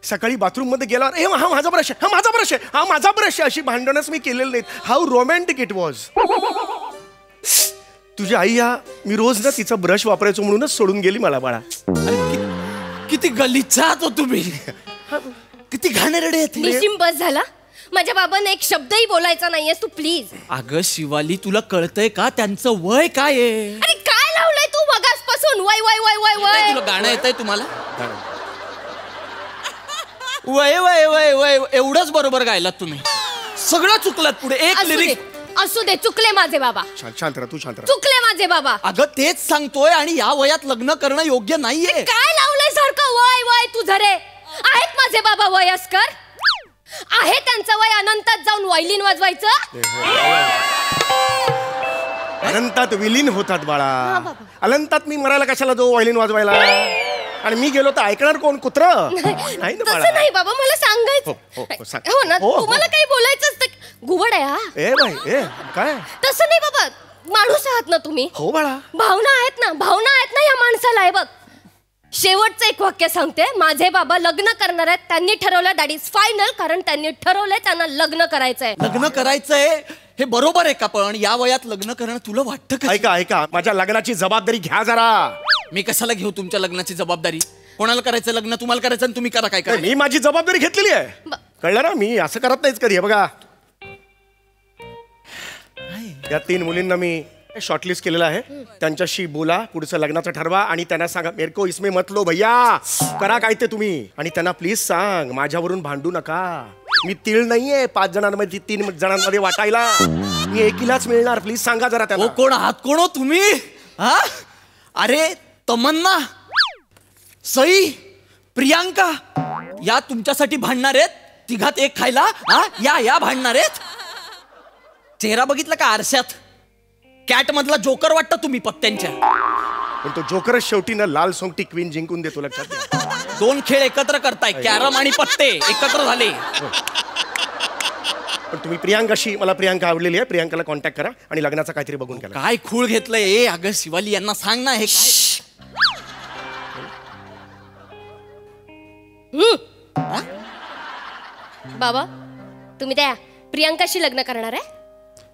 सकाळी बाथरूम मध्ये गेल्यावर हे हा माझा ब्रश आहे, हा माझा ब्रश आहे, हा माझा ब्रश आहे, अशी भांडणच मी केलेली नाहीत. How romantic it was. तुझी आई या मी रोज ना तिचा ब्रश वापरायचो म्हणूनच सोडून गेली मला बाळा. किती गलिच्छ तुम्ही, किती घाणेरडे आहेत. निसिम बस झाला. माझ्या बाबांना एक शब्दही बोलायचा नाहीये तू प्लीज. अगं शिवाली, तुला कळतंय का त्यांचं वय काय आहे? अरे काय लावलंय तू मगासपासून? वय वय वय वय नाही, वय. तुला गाणं येतंय तुम्हाला? वय वय वय वय एवढंच बरोबर गायलात तुम्ही. सगळं चुकलात पुढे. एक लिरिक्स. असू दे, चुकले माझे बाबा. शांत राहा, तू शांत राहा. चुकले माझे बाबा. अगं तेच सांगतोय, आणि या वयात लग्न करणं योग्य नाहीये. काय लावलंय सारखं वय वय तुझं रे? आहेत माझे बाबा वयस्कर, आहे त्यांचं वय अनंतात जाऊन वायलिन वाजवायचं. अनंतात विलीन होतात बाळा. अनंतात मी मरायला कशाला जो व्हायलिन वाजवायला? आणि मी गेलो तर ऐकणार कोण? कुत्र नाही ना बाळा. तसं नाही बाबा, मला सांगायचं. सांग. हो ना, हो, हो. तुम्हाला काही बोलायचं असतं. घुबड आहे हा. ए बाई ए काय? तसं नाही बाबा, माणूस आहात ना तुम्ही. हो बाळा. भावना आहेत ना या माणसाला. आहे बघ, शेवटचं एक वाक्य सांगते. माझे बाबा लग्न करणार आहेत, त्यांनी ठरवलं, दॅट इज फायनल. कारण त्यांनी ठरवलंय त्यांना लग्न करायचंय. लग्न करायचंय हे बरोबर आहे का? पण या वयात लग्न करणं तुला वाटतं का? ऐका माझ्या लग्नाची जबाबदारी घ्या जरा. मी कशाला घेऊ तुमच्या लग्नाची जबाबदारी? कोणाला करायचं लग्न? तुम्हाला करायचं आणि तुम्ही करा. काय करा? मी माझी जबाबदारी घेतलेली आहे, कळलं ना? मी असं करत नाहीच कधी. हे बघा, या 3 मुलींना मी शॉर्टलिस्ट केलेला आहे. त्यांच्याशी बोला, पुढचं लग्नाचं ठरवा आणि त्यांना सांगा मेरे को इसमें मत लो भैया, करा काय ते तुम्ही. आणि त्यांना प्लीज सांग, माझ्यावरून भांडू नका. मी तीळ नाहीये 5 जणांमध्ये 3 जणांमध्ये वाटायला. मी एकीलाच मिळणार. प्लीज सांगा जरा त्यांना. कोण आहात? कोण हो तुम्ही? हा? अरे तमन्ना, सई, प्रियांका या तुमच्यासाठी भांडणार आहेत. तिघात एक खायला. हा या भांडणार आहेत. चेहरा बघितला का आरशात? कॅट मधला जोकर वाटतं तुम्ही पत्त्यांच्या. पण तो जोकरच शेवटी ना लाल सोंगटी क्वीन जिंकून देतो, लक्षात घ्या. 2 खेळ एकत्र करताय, कॅरम आणि पत्ते एकत्र झाले. पण तुम्ही प्रियांकाशी, मला प्रियांका आवडलेली आहे, प्रियांकाला कॉन्टॅक्ट करा आणि लग्नाचा काहीतरी बघून केला. काय खूळ घेतलंय? ए अगं शिवाली, यांना सांग ना हे काय. बाबा तुम्ही त्या प्रियांकाशी लग्न करणार आहे?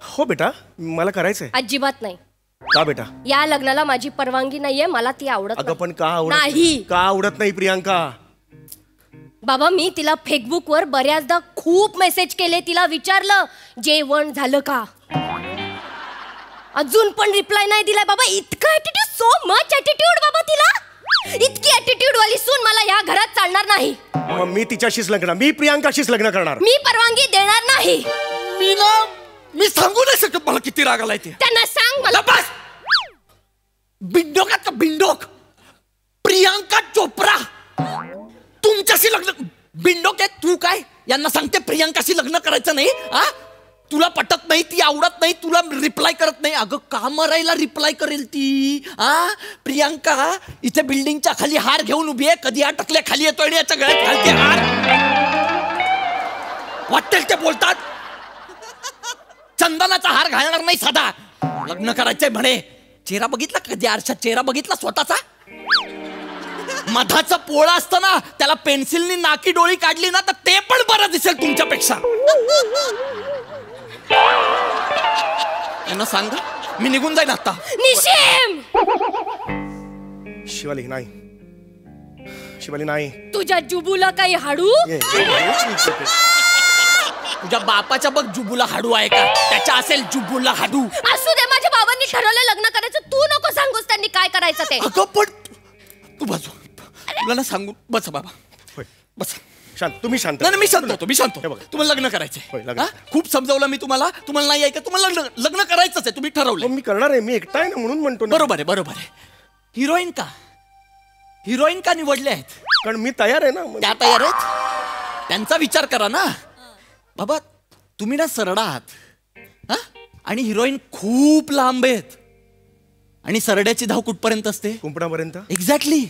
हो बेटा, मला करायचंय. अजिबात नाही. का बेटा? या लग्नाला माझी परवानगी नाहीये, मला ती आवडत अगं पण का आवडत नाही. का आवडत नाही प्रियांका? बाबा मी तिला फेसबुक वर बऱ्याचदा खूप मेसेज केले, तिला विचारलं जेवण झालं का, अजून पण रिप्लाय नाही दिलाय. बाबा इतका ऍटिट्यूड, सो मच ऍटिट्यूड बाबा तिला. इतकी ऍटिट्यूड वाली सून मला या घरात चालणार नाही. मग मी तिच्याशीच लग्न, मी प्रियांकाशीच लग्न करणार. मी परवानगी देणार नाही. मी सांगू नाही शकत मला किती राग आलाय ते. त्यांना सांग मला. बस. बिंडोकात का बिंडोक? प्रियांका चोप्रा तुमच्याशी लग्न? बिंडोक आहे तू काय? यांना सांगते प्रियांकाशी लग्न करायचं नाही. तुला पटत नाही, ती आवडत नाही, तुला रिप्लाय करत नाही. अगं का मरायला रिप्लाय करेल ती? प्रियांका इथे बिल्डिंगच्या खाली हार घेऊन उभी आहे, कधी अटकल्या खाली येतो आणि याच्या गळ्यात घालते हार. वाटेल ते बोलतात. चंदनाचा हार घालणार नाही साधा, लग्न करायचंय म्हणे. चेहरा बघितला कधी आरशात? चेहरा बघितला स्वतःचा? मधाचा पोळा असतं ना, त्याला पेन्सिलनी नाकी डोळी काढली ना तर ते पण बरं दिसेल तुमच्यापेक्षा. यांना सांगा मी निघून जाईन आता. निशिम शिवाली नाही, शिवाली नाही. तुझ्या जुबूला काही हाडू? तुझ्या बापाच्या बघ जुबूला हाडू आहे का? त्याच्या असेल जुबूला हाडू. असू दे, माझ्या बाबांनी ठरवलं लग्न करायचं, तू नको सांगूस त्यांनी काय करायचं ते. अगं पण तू बाजू, तुला ना सांगू. बस बाबा बस. शांत, तुम्ही शांत. नाही मी शांत होतो, मी शांत होतो. हे बघा. तुम्हाला लग्न होय, करायचंय. लग्न. खूप समजावलं मी तुम्हाला, तुम्हाला नाही ऐकत. तुम्हाला लग्न करायचंच आहे, तुम्ही ठरवलं. मी करणार आहे, मी एकटा आहे ना म्हणून म्हणतो ना. बरोबर आहे, बरोबर आहे. हिरोईन का निवडले आहेत? कारण मी तयार आहे ना. त्या तयार आहेत, त्यांचा विचार करा ना बाबा. तुम्ही ना सरडा आहात आणि हिरोईन खूप लांब आहेत. आणि सरड्याची धाव कुठपर्यंत असते? कुंपणापर्यंत. एक्झॅक्टली.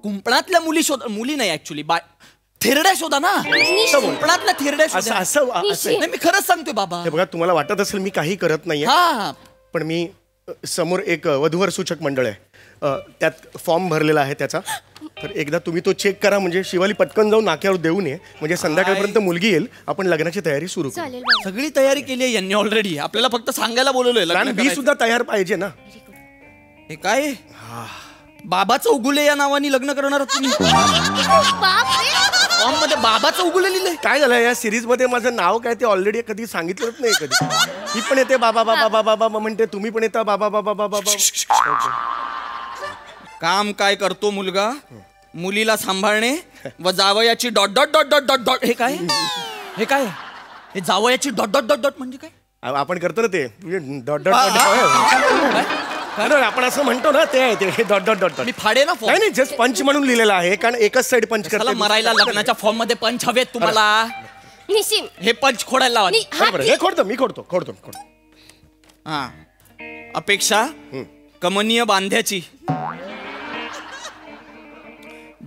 कुंपणातल्या मुली शोधा, मुली नाही ऍक्च्युली, थेरड्या शोधा ना. कुंपणातल्या थेरड्या शोधा. असं नाही मी खरंच सांगतोय बाबा. हे बघा, तुम्हाला वाटत असेल मी काही करत नाहीये, पण मी समोर एक वधूवर सूचक मंडळ आहे, त्यात फॉर्म भरलेला आहे त्याचा. तर एकदा तुम्ही तो चेक करा, म्हणजे शिवाली पटकन जाऊन नाक्यावर देऊन ये, म्हणजे संध्याकाळपर्यंत मुलगी येईल, आपण लग्नाची तयारी सुरू करू. सगळी तयारी केली आहे यांनी ऑलरेडी, आपल्याला फक्त सांगायला बोलवलंय. मी सुद्धा तयार पाहिजे ना. हे काय बाबाचं उगुले या नावाने लग्न करणार तुम्ही? फॉर्म मध्ये बाबाचं उगुले लिहिलंय. काय झालं या सिरीज मध्ये? माझं नाव काय ते ऑलरेडी कधी सांगितलंच नाही. कधी ही पण येते बाबा बाबा बाबा बाबा म्हणते, तुम्ही पण येता बाबा बाबा बाबा बाबा. काम काय करतो मुलगा? मुलीला सांभाळणे व जावयाची dot dot dot dot dot dot. हे काय? हे काय? हे जावयाची डॉट डॉट डॉट डॉट म्हणजे काय? आपण करतो ना ते डॉट डॉट डॉट. आपण असं म्हणतो ना, ते आहे ते डॉट डॉट डॉट. मी फाडे ना. नाही जस्ट पंच म्हणून लिहिलेलं आहे, कारण एकच साइड पंच करतो. मरायला लग्नाच्या फॉर्म मध्ये पंच हवेत तुम्हाला? निशिम हे पंच खोडायला लावा. हे खोडतो, मी खोडतो. हा, अपेक्षा कमनीय बांध्याची,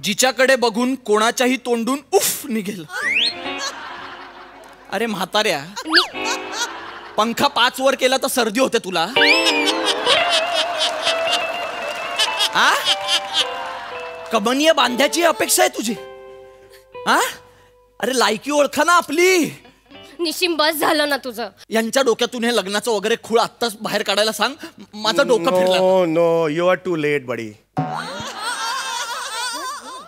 जिच्याकडे बघून कोणाच्याही तोंडून उफ निघेल. अरे म्हाताऱ्या, पंखा 5 वर केला तर सर्दी होते तुला? कमनीय बांध्याची अपेक्षा आहे तुझी? अरे लायकी ओळखा ना आपली. निशिम बस झालं ना तुझं. यांच्या डोक्यातून हे लग्नाचं वगैरे खूळ आत्ताच बाहेर काढायला सांग. माझं डोकं फिरलं. No, you are too late buddy.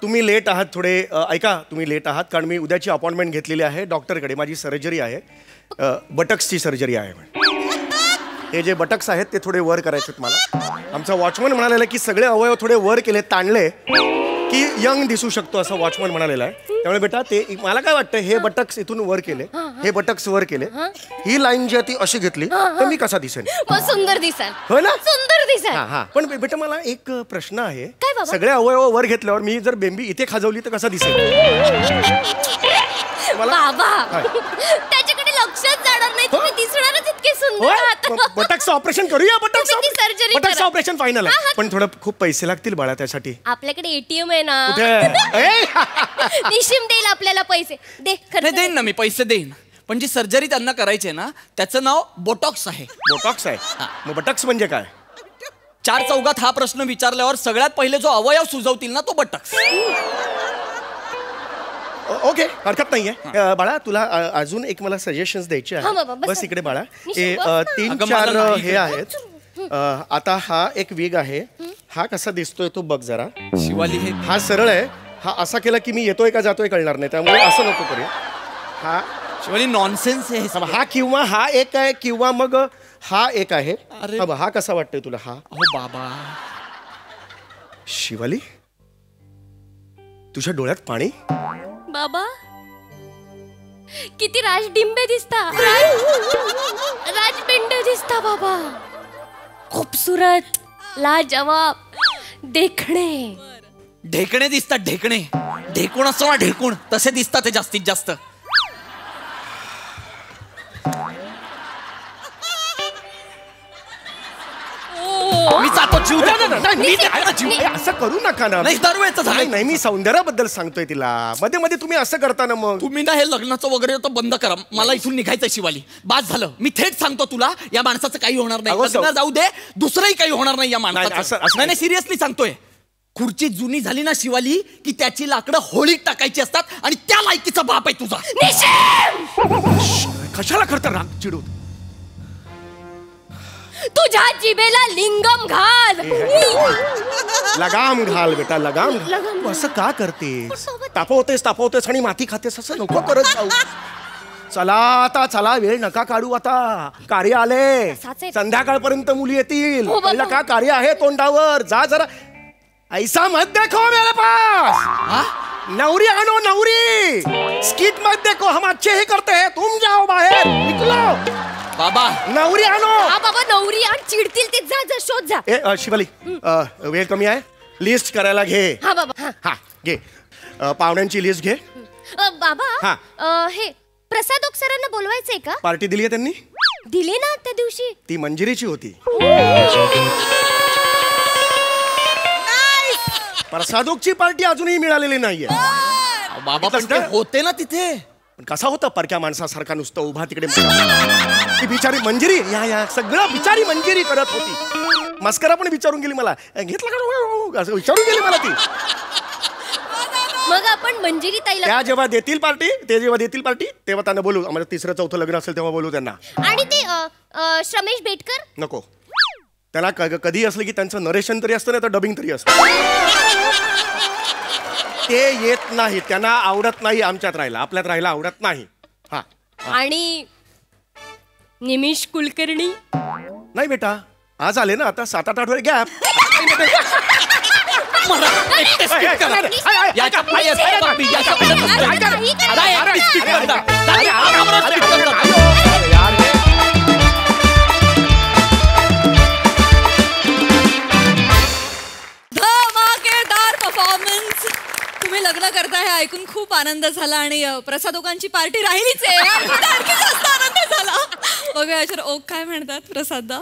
तुम्ही लेट आहात थोडे. ऐका, तुम्ही लेट आहात कारण मी उद्याची अपॉइंटमेंट घेतलेली आहे डॉक्टरकडे. माझी सर्जरी आहे, बटक्सची सर्जरी आहे. हे जे बटक्स आहेत ते थोडे वर करायचे मला. आमचा वॉचमन म्हणालेला की सगळे अवयव थोडे वर केले, ताणले की यंग दिसू शकतो, असं वॉचमन म्हणालेला आहे. त्यामुळे बेटा ते मला काय वाटतं, हे बटक्स इथून वर केले, हे बटक्स वर केले, ही लाईन जी आहे ती अशी घेतली तर मी कसा दिसेन? सुंदर दिसाल. हो ना? सुंदर दिसाल. हा. पण बेटा मला एक प्रश्न आहे, काय बाबा? सगळे अवयव वर घेतल्यावर मी जर बेंबी इथे खाजवली तर कसा दिसेल? बाबा त्याच्याकडे लक्ष लक्षात जाणार नाही तुम्ही दिसणारच इतके सुंदर आहात. बटक्स ऑपरेशन करूया. तुम्ही ती surgery बटक्स करा. ऑपरेशन फायनल हा, आहे. हा. पण थोडं खूप पैसे लागतील बाळा त्यासाठी. आपल्याकडे एटीएम आहे ना. कुठे? ए! निशिम देईल आपल्याला पैसे. दे खर्च नाही देईन ना मी पैसे देईन. पण जी सर्जरी त्यांना करायची आहे ना त्याचं नाव बोटॉक्स आहे. बोटॉक्स आहे. मग बटक्स म्हणजे काय? 4 चौघात हा प्रश्न विचारल्यावर सगळ्यात पहिले जो अवयव सुचवतील ना तो बटक्स. ओके, हरकत नाहीये. बाळा तुला अजून एक मला सजेशन्स द्यायचे हा बाबा, आहेत. बस. बस इकडे बाळा. निश्चित, बस ना. 3-4 अगं, मला नाही हे आहेत. आता हा एक विग आहे. हा कसा दिसतोय तो बघ जरा. शिवाली हे हा सरळ आहे. हा असा केला की मी येतोय का जातोय कळणार नाही, त्यामुळे असं नको करूया. हा शिवाली नॉनसेन्स आहे हे. हा किंवा हा एक आहे किंवा मग हा एक आहे. अरे. हा कसा वाटतोय तुला? हा अहो बाबा शिवाली तुझ्या डोळ्यात पाणी. बाबा किती राजडिंबे दिसता. राजपिंडे दिसता बाबा. खूपसूरत, लाजवाब, देखणे. ढेकणे दिसतात. ढेकणे ढेकूण असतो ना ढेकूण तसे दिसतात ते जास्तीत जास्त. मी जातो जीव देतो. मी देतो ना जीव. ए, असं करू नका ना. नाही दरवेळेचं नाही झालं. नाही, मी सौंदर्याबद्दल सांगतोय तिला. मध्ये मध्ये तुम्ही असं करता ना मग. तुम्ही ना हे लग्नाचं वगैरे तो बंद करा. मला इथून निघायचंय शिवाली. बाद झालं. मी थेट सांगतो तुला या माणसाचं काही होणार नाही. अगं, लग्न जाऊ दे दुसरंही काही होणार नाही या नाही, माणसाचं. असं- नाही सिरियसली सांगतोय. खुर्ची जुनी झाली ना शिवाली की त्याची लाकडं होळीत टाकायची असतात आणि त्या लायकीचा बाप आहे तुझा. कशाला करता राग चिडून? तुझ्या जिभेला लिंगम घाल. लगाम घाल बेटा, लगाम घाल. लगाम तू असं का करतेस? तापवतेस आणि माती खातेस. असं नको करत जाऊ. चला वेळ नका काढू. आता कार्य आले. तसाच आहे. संध्याकाळपर्यंत मुली येतील. हो बाबा. पहिलं का कार्य आहे तोंडावर. जा जरा. ऐसा मत देखो मेरे पास. नवरी आणो नवरी. स्किट मत देखो, हम अच्छे ही करते हैं. तुम जाओ बाहेर, निकलो. बाबा नवरी आणो. हा बाबा नवरी आणि चिडतील ते. जा जा शोध जा. ए शिवाली, वेळ कमी आहे. लिस्ट करायला घे. हा बाबा हा. हा घे. पाहुण्यांची लिस्ट घे. बाबा हा. हे प्रसाद सरांना बोलवायचंय का? पार्टी दिली आहे त्यांनी. दिली ना त्या दिवशी. ती मंजिरीची होती. प्रसादोकची पार्टी अजूनही मिळालेली नाहीये. बाबा पण ते होते ना तिथे. पण कसा होता परक्या माणसासारखा नुसतं उभा तिकडे. ती बिचारी मंजिरी या सगळं बिचारी मंजिरी करत होती. मस्करा पण विचारून गेली मला. घेतलं का असं विचारून गेली मला ती. मग आपण मंजिरी ताईला त्या जेव्हा देतील पार्टी तेव्हा त्यांना बोलू. आम्हाला 3rd-4th लग्न असेल तेव्हा बोलू त्यांना. आणि ते श्रमेश बेटकर. नको. त्याला कधी असलं की त्यांचं नरेशन तरी असतं नाही तर डबिंग तरी असतं. ते येत नाही. त्यांना आवडत नाही आमच्यात राहायला. आपल्यात राहायला आवडत नाही. हा आणि निमिष कुलकर्णी. नाही बेटा, आज आले ना आता 7-8 आठवडे गॅप. धमाकेदार परफॉर्मन्स. तुम्ही लग्न करता हे ऐकून खूप आनंद झाला आणि प्रसादोकांची पार्टी राहिलीच आहे. आणखी जास्त आनंद झाला. बघूया याच्यावर ओक काय म्हणतात प्रसादा.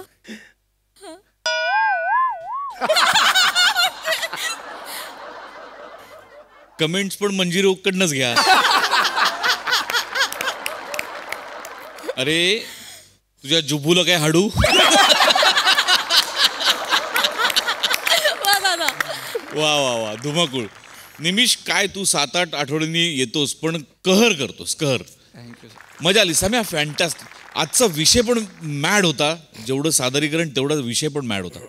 कमेंट्स पण मंजिरी ओकडनंच घ्या. अरे तुझ्या जुबूला काय हाडू. वा वा वा धुमाकूळ. निमिष काय तू 7-8 आठवड्यांनी येतोस पण कहर करतोस. कहर. मजा आली सम्या. फॅन्टास्टिक. आजचा विषय पण मॅड होता. जेवढं सादरीकरण तेवढा विषय पण मॅड होता.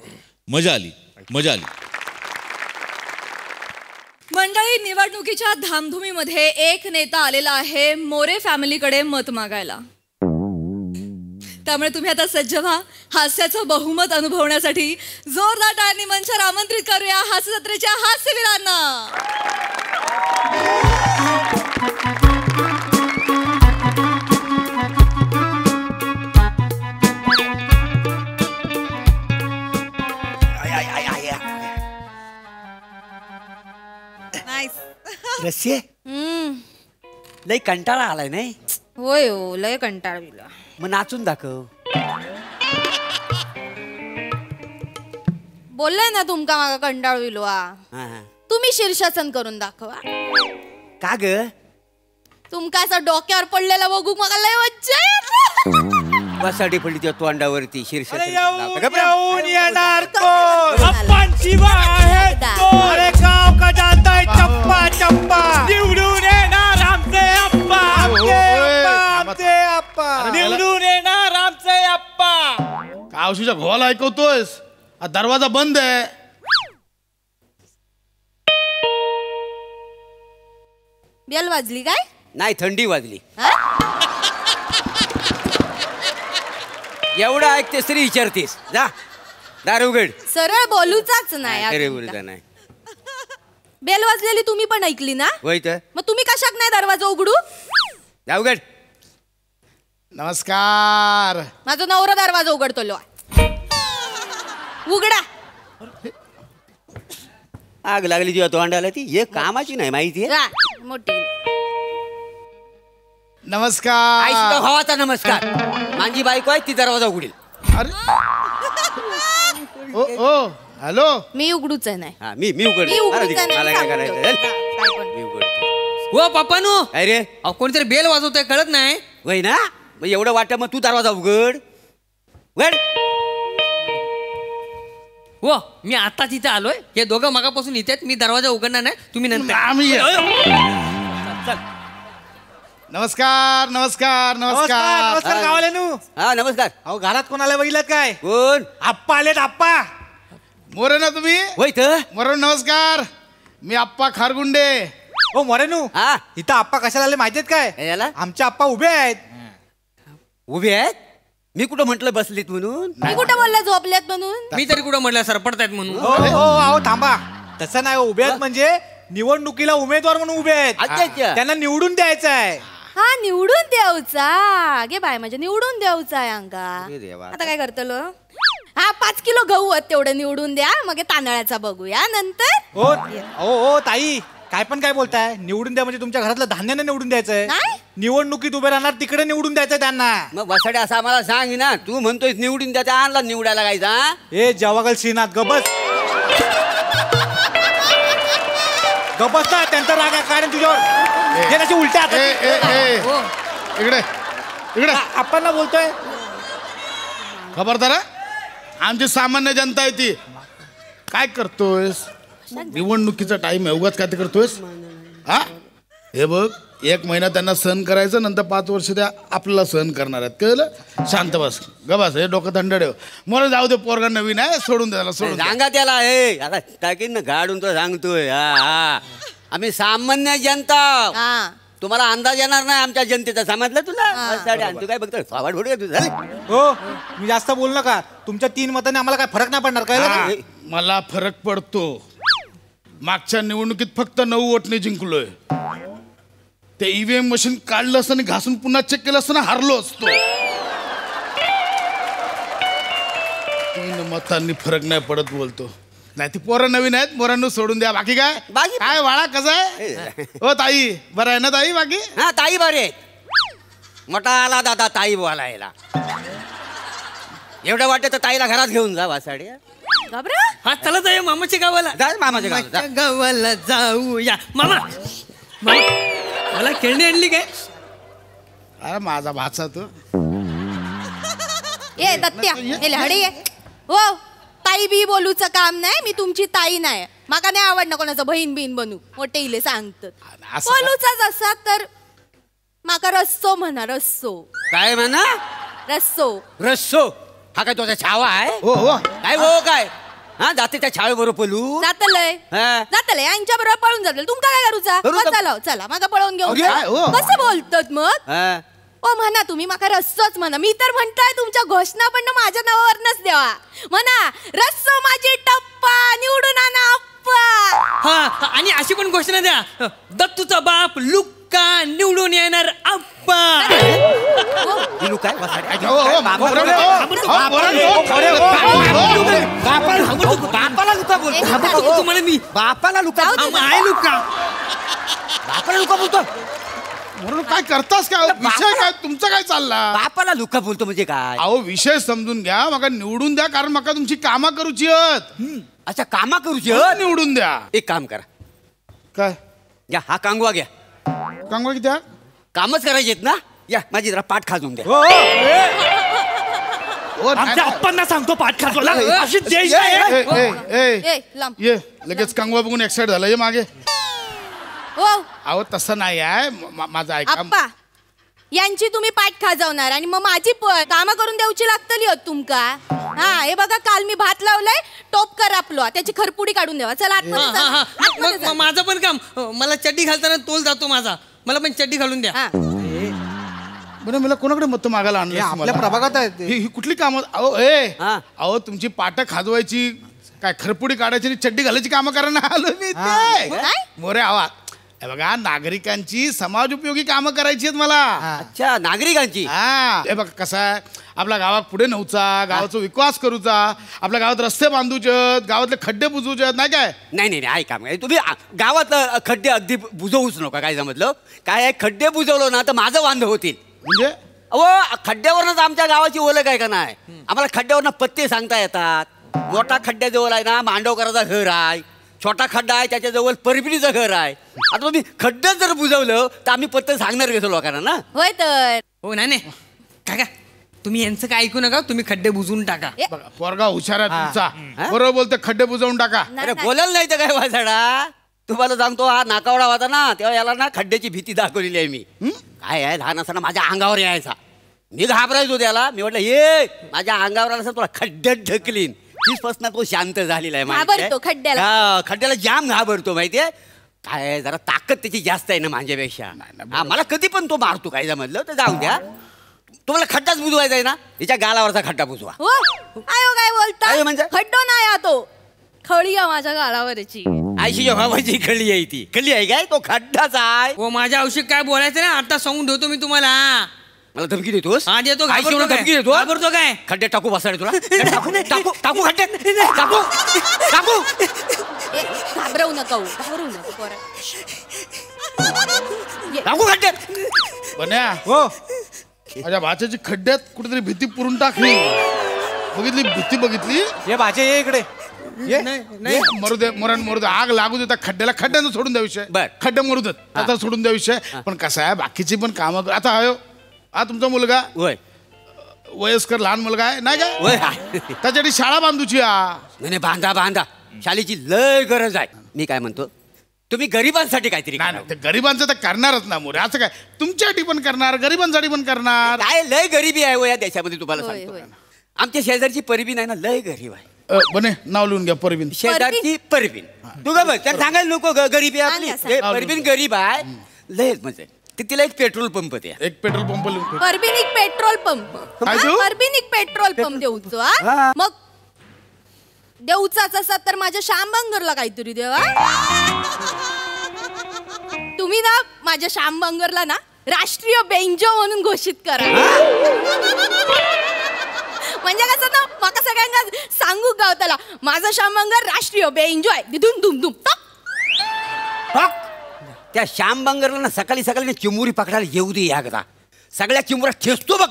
मजा आली. मंडळी, निवडणुकीच्या धामधुमीमध्ये एक नेता आलेला आहे मोरे फॅमिलीकडे मत मागायला. त्यामुळे तुम्ही आता सज्ज व्हा हास्याचं बहुमत अनुभवण्यासाठी. जोरदार टाळ्यांनी मंचावर आमंत्रित करूया हास्य जत्रेच्या हास्यवीरांना. रस्सी लई कंटाळा आलाय नाही. होय हो लय कंटाळविला. मग नाचून दाखव. बोललाय ना तुमका मागा कंटाळविलो. हा. तुम्ही शीर्षासन करून दाखवा. का ग? तुमका असं डोक्यावर पडलेला बघू मला लय मज्जा येते. वासाठी पडली त्या तोंडावरती शीर्षक. येणार कोण? अप्पांची आहे तो. अरे गाव का जानता है चप्पा चप्पा. निवडून येणार आमचे अप्पा. आमचे अप्पा. निवडून येणार आमचे अप्पा. कावशीच्या घोला ऐकवतोयस? दरवाजा बंद आहे. बेल वाजली काय? नाही, थंडी वाजली. एवढं ऐकतेस तरी विचारतेस. जा दार उघड. सरळ बोलूचाच नाही. अरे बोलता नाही. बेल वाजलेली तुम्ही पण ऐकली ना? होय तर मग तुम्ही कशाक नाही दरवाजा उघडू? जा उघड. नमस्कार. माझा नवरा दरवाजा उघडतो. उघडा. आग लागली तुझ्या तोंडाला. ती हे कामाची नाही माहिती आहे. मोठी. नमस्कार. आई सुद्धा भावाचा नमस्कार. माझी बायको आहे ती दरवाजा उघडेल. अरे ओ ओ हॅलो. मी उघडूच आहे नाही. हा मी उघड. मी उघडूच आहे मला काय करायचं? नाही. मी उघड. हो पप्पानू. अरे कोणीतरी बेल वाजवतोय कळत नाही. वय ना मग एवढं वाटतं मग तू दरवाजा उघड. उघड. हो मी आता तिथे आलोय. हे दोघं मगापासून इथे मी दरवाजा उघडणार नाही. तुम्ही नंतर. नमस्कार नमस्कार नमस्कार. नमस्कार गावालेनू. हा नमस्कार. अहो घरात कोणाला बघितलं काय? कोण? आप्पा आलेत आप्पा. मोरे ना तुम्ही? होय तर. मोरे नमस्कार. मी आप्पा खारगुंडे. हो मोरेनू. हा इथं आप्पा कशाला आले माहितीत काय? याला आमचे आप्पा उभे आहेत. उभे आहेत? मी कुठं म्हटलं बसलीत म्हणून? मी कुठं बोलला झोपल्यात म्हणून? मी तरी कुठं म्हटलं सरपडतायत म्हणून. हो हो अहो थांबा. तसं नाही. उभे आहेत म्हणजे निवडणुकीला उमेदवार म्हणून उभे आहेत. अच्छा. त्यांना निवडून द्यायचं आहे. हा निवडून द्यावचा. गे बाय म्हणजे निवडून द्यावचा आहे अंका. अरे देवा. आता काय करतलो? हा 5 किलो गहू आहेत तेवढे निवडून द्या. मग तांदळाचा बघूया नंतर. हो हो ताई काय पण काय बोलताय? निवडून द्या म्हणजे तुमच्या घरातलं धान्याने निवडून द्यायचंय. नाही. निवडणुकीत उभे राहणार तिकडे निवडून द्यायचंय त्यांना. मग बसाडे असं आम्हाला सांग ना. तू म्हणतोय निवडून द्यायचा आणला निवडायला गायचा. ए जवागल श्रीनाथ गबस. गबस ना. त्यांचा राग आहे कारण तुझ्यावर. हे कशी उलट्या ए ए ए इकडे इकडे. आपण ना बोलतोय. खबरदार हा? आमची सामान्य जनता आहे ती. काय करतोयस? निवडणुकीचा टाइम आहे उगाच काय ते करतोयस? हा हे बघ 1 महिना त्यांना सहन करायचं नंतर 5 वर्ष त्या आपल्याला सहन करणार आहेत. कळलं? शांत बस गबस. हे डोकं थंड ठेव. मला जाऊ दे. पोरगा नवीन आहे. सोडून द्यायला सोडून. सांगा त्याला. हे आता टाकीन ना गाडून तो सांगतोय. हा आम्ही सामान्य जनता. हा तुम्हाला अंदाज येणार नाही आमच्या जनतेचा. समजलं तुला? तू काय बघतो सवाड फोड तुझा. हो मी जास्त बोलू नका. तुमच्या 3 मतांनी आम्हाला काय फरक नाही पडणार. कळलं? मला फरक पडतो. मागच्या निवडणुकीत फक्त 9 वोटने जिंकलोय. ते ईव्हीएम मशीन काढलं असतं आणि घासून पुन्हा चेक केलं असतं ना हरलो असतो. 3 मतांनी फरक नाही पडत बोलतो. नाही ती पोरं नवीन आहेत. पोरांना सोडून द्या. बाकी काय काय वाळा कसं आहे? हो ताई बरं आहे ना ताई? बाकी हा ताई बरे आहेत. मोठा आला दादा ताई बोलायला. एवढं वाटतं तर ताईला घरात घेऊन जा. वासाड्या घाबरा. हा चला जाऊया मामाच्या गावाला. जा मामाच्या गावात जा. गावाला जाऊया. मामा मला खेळणी आणली काय? अरे माझा भाचा तो. ए दत्त्या हडी ये. हो ताई बी बोलूचं काम नाही. मी तुमची ताई नाही. माका नाही आवडणं कोणाचं बहीण बिन बनू. मोठे इले सांगतात. बोलूचाच असा तर माका रस्सो म्हणा. रस्सो काय म्हणा? रस्सो. रस्सो. हा काय तुझा छावा आहे? हो हो काय हो काय? हा जाते त्या छावे बरोबर पळू. जातलंय जातलंय यांच्या बरोबर पळून जातलं. तुमका काय करूचा? चला चला माका पळवून घेऊन. कसं बोलतात मग? ओ म्हणा तुम्ही माका रस्सोच म्हणा. मी तर म्हणताय तुमच्या घोषणा पण माझ्या नावावरनच द्यावा. म्हणा रस्सो माझी टप्पा निवडून आणा अप्पा. हा आणि अशी पण घोषणा द्या. दत्तूचा बाप लुक्का निवडून येणार अप्पा. बापाला लुका बोलतो. तुम्हाला मी बापाला लुका. आहे लुक्का. बापाला लुका बोलतो. म्हणून काय करतास काय विषय काय तुमचं काय चालला बापाला लुका बोलतो म्हणजे काय अहो विषय समजून घ्या मका निवडून द्या कारण मका तुमची कामा करूची आहेत अच्छा कामा करूची निवडून द्या एक काम करा काय या हा कांगवा घ्या कांगवा किती कामच करायचे आहेत ना या माझी जरा पाठ खाजून द्या आमच्या अप्पांना सांगतो पाठ खाजवायला अशी देश ये लगेच कांगवा बघून एक्साइट झालं ये मागे हो अहो तसं नाही आहे माझं ऐका आप्पा यांची तुम्ही पाठ खाजवणार आणि मग माझी कामं करून देऊची लागतली होत तुमका हा हे बघा काल मी भात लावलाय टोपकर आपलो त्याची खरपुडी काढून द्यावा चला मग माझं पण काम मला चड्डी घालताना तोल जातो माझा मला पण चड्डी घालून द्या बरं मला कोणाकडे मत मागायला आणलं आपल्या प्रभागात आहे ही कुठली कामं अहो तुमची पाठ खाजवायची काय खरपुडी काढायची आणि चड्डी घालायची कामं करायला आलो मी मोरे आवा बघा नागरिकांची समाज उपयोगी कामं करायची आहेत मला अच्छा नागरिकांची हे बघा कसं आहे आपल्या गावात पुढे नव्हता गावाचा विकास करूचा आपल्या गावात रस्ते बांधूचे गावातले खड्डे बुजवूचे नाही काय नाही काम तुम्ही गावात खड्डे अगदी बुजवूच नका काय समजलं काय खड्डे बुजवलो ना तर माझं वांध होतील म्हणजे अहो खड्ड्यावरच आमच्या गावाची ओळख आहे का नाही आम्हाला खड्ड्यावरनं पत्ते सांगता येतात मोठा खड्ड्याजवळ आहे ना मांडवकराचा घर आहे छोटा खड्डा आहे त्याच्याजवळ परबिणीचं घर आहे आता तुम्ही खड्डं जर बुजवलं तर आम्ही पत्ते सांगणार घेतो लोकांना ना होय तर हो नाही काका तुम्ही यांचं काय ऐकू नका तुम्ही खड्डे बुजवून टाका बघा पोरगा हुशार आहे तुमचा बरोबर बोलतो खड्डे बुजवून टाका अरे बोलायला नाही तर काय वाजाडा तुम्हाला सांगतो हा नाकावडा होता ना तेव्हा याला ना खड्ड्याची भीती दाखवलेली आहे मी काय आहे लहान असताना माझ्या अंगावर यायचा मी घाबरायचो त्याला मी म्हटलं ये माझ्या अंगावर आला तुला खड्ड्यात ढकलीन तीचपासून तो शांत झालेला आहे खड्ड्याला जाम घाबरतो माहितीये काय जरा ताकद त्याची जास्त आहे ना माझ्यापेक्षा मला कधी पण तो मारतो काय जमलं तर जाऊन द्या तुम्हाला खड्डाच बुजवायचा आहे ना हिच्या गालावरचा खड्डा बुजवा काय बोलता म्हणजे खड्डो नाही तो खळी आहे माझ्या गालावरची आयशीच्या भावाची खळी आहे ती खळी आहे काय तो खड्डाच आहे हो माझ्या औषध काय बोलायचं ना आता सांगून ठेवतो मी तुम्हाला मला धमकी देतोस हा देतो धमकी देतो घाबरतो काय खड्डे टाकू बसाडे तुला टाकू खड्डे टाकू घाबरवू नका टाकू खड्डे बन्या हो माझ्या भाच्याची खड्ड्यात कुठेतरी भीती पुरून टाकली बघितली भीती बघितली हे भाचे ये इकडे मरू दे आग लागू देता खड्ड्याला खड्ड्यानं सोडून द्या विषय खड्डे मरू देत आता सोडून द्या विषय पण कसं आहे बाकीची पण कामं आता हा तुमचा मुलगा वयस्कर लहान मुलगा आहे नाही काय त्याच्यासाठी शाळा बांधूची नाही बांधा शाळेची लय गरज आहे मी काय म्हणतो तुम्ही गरिबांसाठी काहीतरी नाही गरिबांचं तर करणारच ना मोरे असं काय तुमच्यासाठी पण करणार गरिबांसाठी पण करणार काय लय गरिबी आहे हो या देशामध्ये तुम्हाला सांगतो आमच्या शेजारची परबीन आहे ना लय गरीब आहे बने नाव लिहून घ्या परबीन शेजारची परबीन तू का बघ त्याला सांगायला नको गरिबी आपली परबीन गरीब आहे लय म्हणजे तिला एक पेट्रोल पंप द्या एक पेट्रोल पंप लिहून परबिनिक पेट्रोल पंप परबिनिक पेट्रोल पंप देऊचो मग देऊचाच असा तर माझ्या श्यामबंगरला काहीतरी देवा तुम्ही ना माझ्या श्यामबंगरला ना राष्ट्रीय बेंजो म्हणून घोषित करा म्हणजे कसं ना मका सगळ्यांना सांगू गावताला माझा श्यामबंगर राष्ट्रीय बेंजो आहे धुम धुम धुम त्या श्याम बंगरला ना सकाळी चिमुरी पकडायला येऊ दे एकदा सगळ्या चिमुरा ठेचतो बघ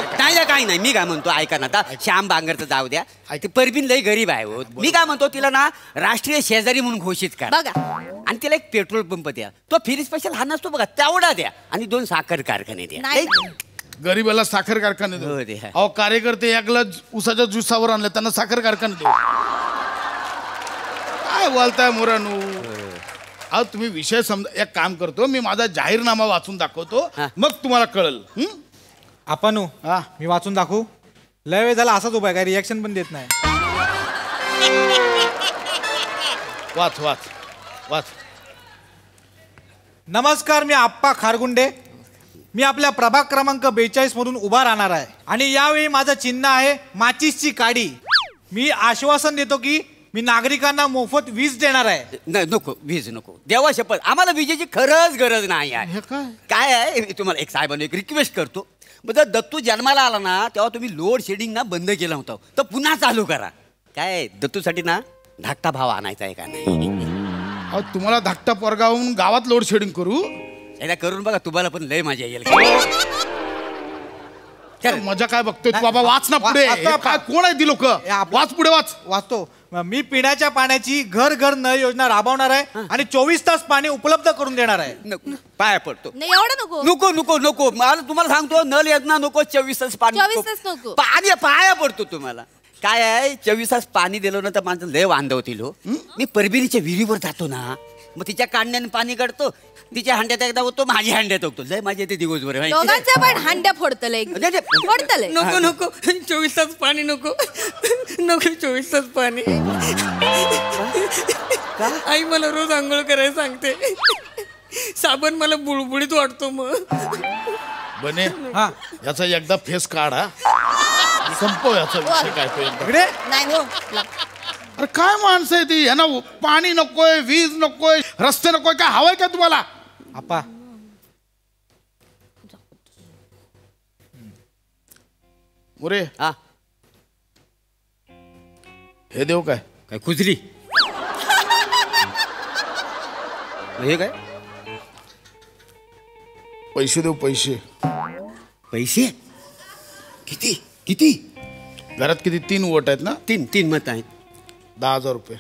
त्याच्या काही नाही मी काय म्हणतो ऐका ना आता श्याम बांगरचं जाऊ द्या ती परबीन लई गरीब आहे हो मी काय म्हणतो तिला ना राष्ट्रीय शेजारी म्हणून घोषित करा आणि तिला एक पेट्रोल पंप द्या तो फ्री स्पेशल हा नसतो बघा तेवढा द्या आणि 2 साखर कारखाने द्या गरीबाला साखर कारखाने द्या अहो कार्यकर्ते एकला उसाच्या ज्यूसावर आणले त्यांना साखर कारखाने देऊ काय बोलताय मोरानू अहो तुम्ही विषय समजा एक काम करतो मी माझा जाहीरनामा वाचून दाखवतो मग तुम्हाला कळल आपण मी वाचून दाखवू लय वेळ झाला असाच उभा आहे काय रिॲक्शन पण देत नाही वाच वाच वाच नमस्कार मी आप्पा खारगुंडे मी आपल्या प्रभाग क्रमांक 42 मधून उभा राहणार आहे आणि यावेळी माझं चिन्ह आहे माचीसची काडी मी आश्वासन देतो की मी नागरिकांना मोफत वीज देणार आहे नको वीज नको देवा शपथ आम्हाला विजेची खरंच गरज नाही आहे काय आहे तुम्हाला एक साहेबांनी एक रिक्वेस्ट करतो जर दत्तू जन्माला आला ना तेव्हा तुम्ही लोड शेडिंग ना बंद केलं होतं तर पुन्हा चालू करा काय दत्तूसाठी ना धाकटा भाव आणायचा आहे का नाही अहो, तुम्हाला धाकटा पोरगावून गावात लोड शेडिंग करू एकदा करून बघा, तुम्हाला पण लय मजा येईल. मजा काय बघतोय तू बाबा? वाच ना पुढे. काय कोण आहे ती लोक? वाच पुढे, वाचतो. मी पिण्याच्या पाण्याची घर घर नळ योजना राबवणार आहे आणि 24 तास पाणी उपलब्ध करून देणार आहे. पाया पडतो. नाही एवढं नको. नको नको नको, मला तुम्हाला सांगतो, नल योजना नको, 24 तास पाणी 24 तास नको. पाणी पाया पडतो तुम्हाला. काय आहे, 24 तास पाणी दिलं ना तर माझं लय वांद होतील हो. मी परबिरीच्या विहिरीवर जातो ना, मग तिच्या काढण्याने पाणी काढतो, तिच्या हांड्यात एकदा होतो, माझ्या हांड्यात होतो, लय माझ्या येते दिवसभर. दोघांच्या पण हांड्या फोडतले फोडतले. नको नको 24 तास पाणी नको नको 24 तास पाणी. आई मला रोज आंघोळ करायला सांगते. साबण मला बुळबुळीत वाटतो. मग बने याचा एकदा फेस काढा, संपव याचा विषय. काय तो एकदा. अरे काय माणसं आहे ती? यांना पाणी नकोय, वीज नकोय, रस्ते नकोय, काय हवंय का तुम्हाला? आपा मोरे, हे देऊ काय? काय खुजली? हे काय? पैसे देऊ, पैसे. पैसे किती किती? घरात किती? 3 वोट आहेत ना? 3 मत आहेत. 10,000 रुपये.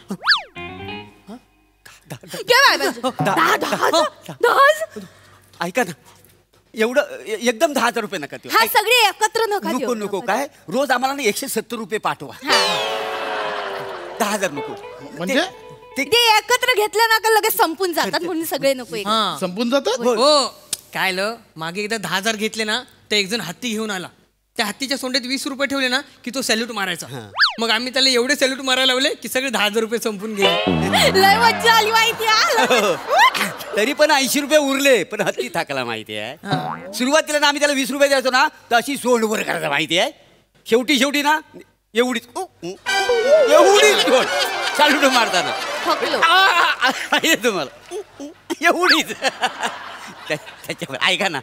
ऐका ना, एवढं एकदम 10,000 रुपये नका देऊ. हा सगळे एकत्र नका नको नको. काय रोज आम्हाला ना 170 रुपये पाठवा. 10,000 नको. म्हणजे ते एकत्र घेतलं ना का लगेच संपून जातात, म्हणून सगळे नको. संपून जातात. हो काय ल मागे एकदा 10,000 घेतले ना, तर एक जण हत्ती घेऊन आला. त्या हत्तीच्या सोंडेत 20 रुपये ठेवले ना की तो सॅल्यूट मारायचा. मग आम्ही त्याला एवढे सॅल्यूट मारायला लावले की सगळे 10,000 रुपये संपून गेले. लय मज्जा आली माहिती. तरी पण 80 रुपये उरले, पण हत्ती थाकला माहिती आहे. सुरुवातीला ना आम्ही त्याला 20 रुपये द्यायचो ना, तर अशी सोंड वर करायचं माहिती आहे. शेवटी ना एवढीच सोंड सॅल्यूट मारताना तुम्हाला एवढीच. त्याच्यावर ऐका ना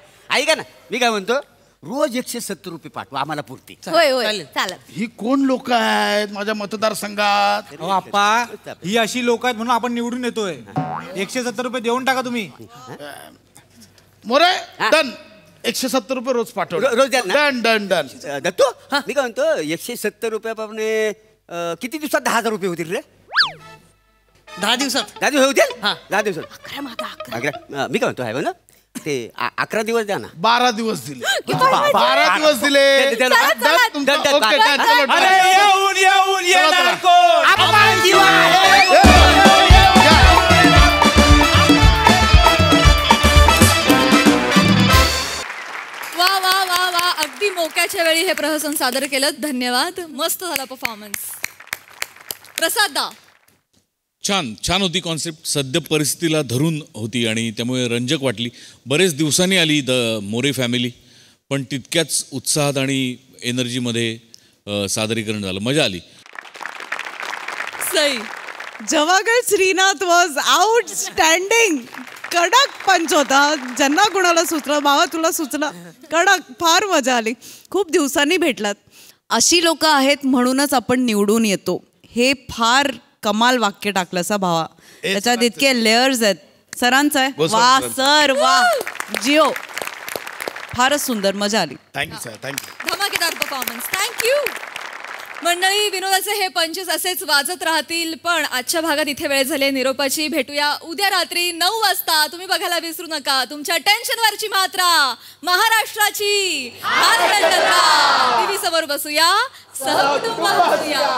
मी काय म्हणतो, रोज 170 रुपये पाठवा, आम्हाला पुरते. चालेल. ही कोण लोक आहेत माझ्या मतदारसंघात? आपा ही अशी लोक आहेत म्हणून आपण निवडून येतोय. 170 रुपये देऊन टाका तुम्ही. मोरे डन. 170 रुपये रोज पाठव. रोज द्या ना. डन. दत्तू मी काय म्हणतो, 170 रुपयाप्रमाणे किती दिवसात 10,000 रुपये होतील रे? 10 दिवसात. 10 दिवस होतील. 10 दिवसात. 11 मी काय म्हणतो आहे ना, ते 11 दिवस द्या ना. 12 दिवस दिले. 12 दिवस दिले. वा वा वा वा, अगदी मोक्याच्या वेळी हे प्रहसन सादर केलं. धन्यवाद. मस्त झाला परफॉर्मन्स. प्रसादा, छान होती कॉन्सेप्ट. सद्य परिस्थितीला धरून होती आणि त्यामुळे रंजक वाटली. बरेच दिवसांनी आली द मोरे फॅमिली, पण तितक्याच उत्साहात आणि एनर्जीमध्ये सादरीकरण झालं. मजा आली. Sai Javagal Srinath was outstanding. कडक पंच होता. ज्यांना कुणाला सुचलं, बाबा तुला सुचलं, कडक. फार मजा आली. खूप दिवसांनी भेटलात. अशी लोक आहेत म्हणूनच आपण निवडून येतो. हे फार कमाल वाक्य टाकलं सा भावा. त्याच्यात इतके लेयर्स आहेत. सरांचं आहे. वा सर वा. जिओ फारच सुंदर. मजा आली. Thank you sir. थँक्यू. धमाकेदार परफॉर्मन्स. थँक्यू मंडळी. विनोदाचे हे पंचेस असेच वाजत राहतील, पण आजच्या भागात इथे वेळ झाली निरोपाची. भेटूया उद्या रात्री 9 वाजता. तुम्ही बघायला विसरू नका तुमच्या टेन्शनवरची मात्रा, महाराष्ट्राची टीव्ही समोर बसूया, सहकुटुंब हसूया.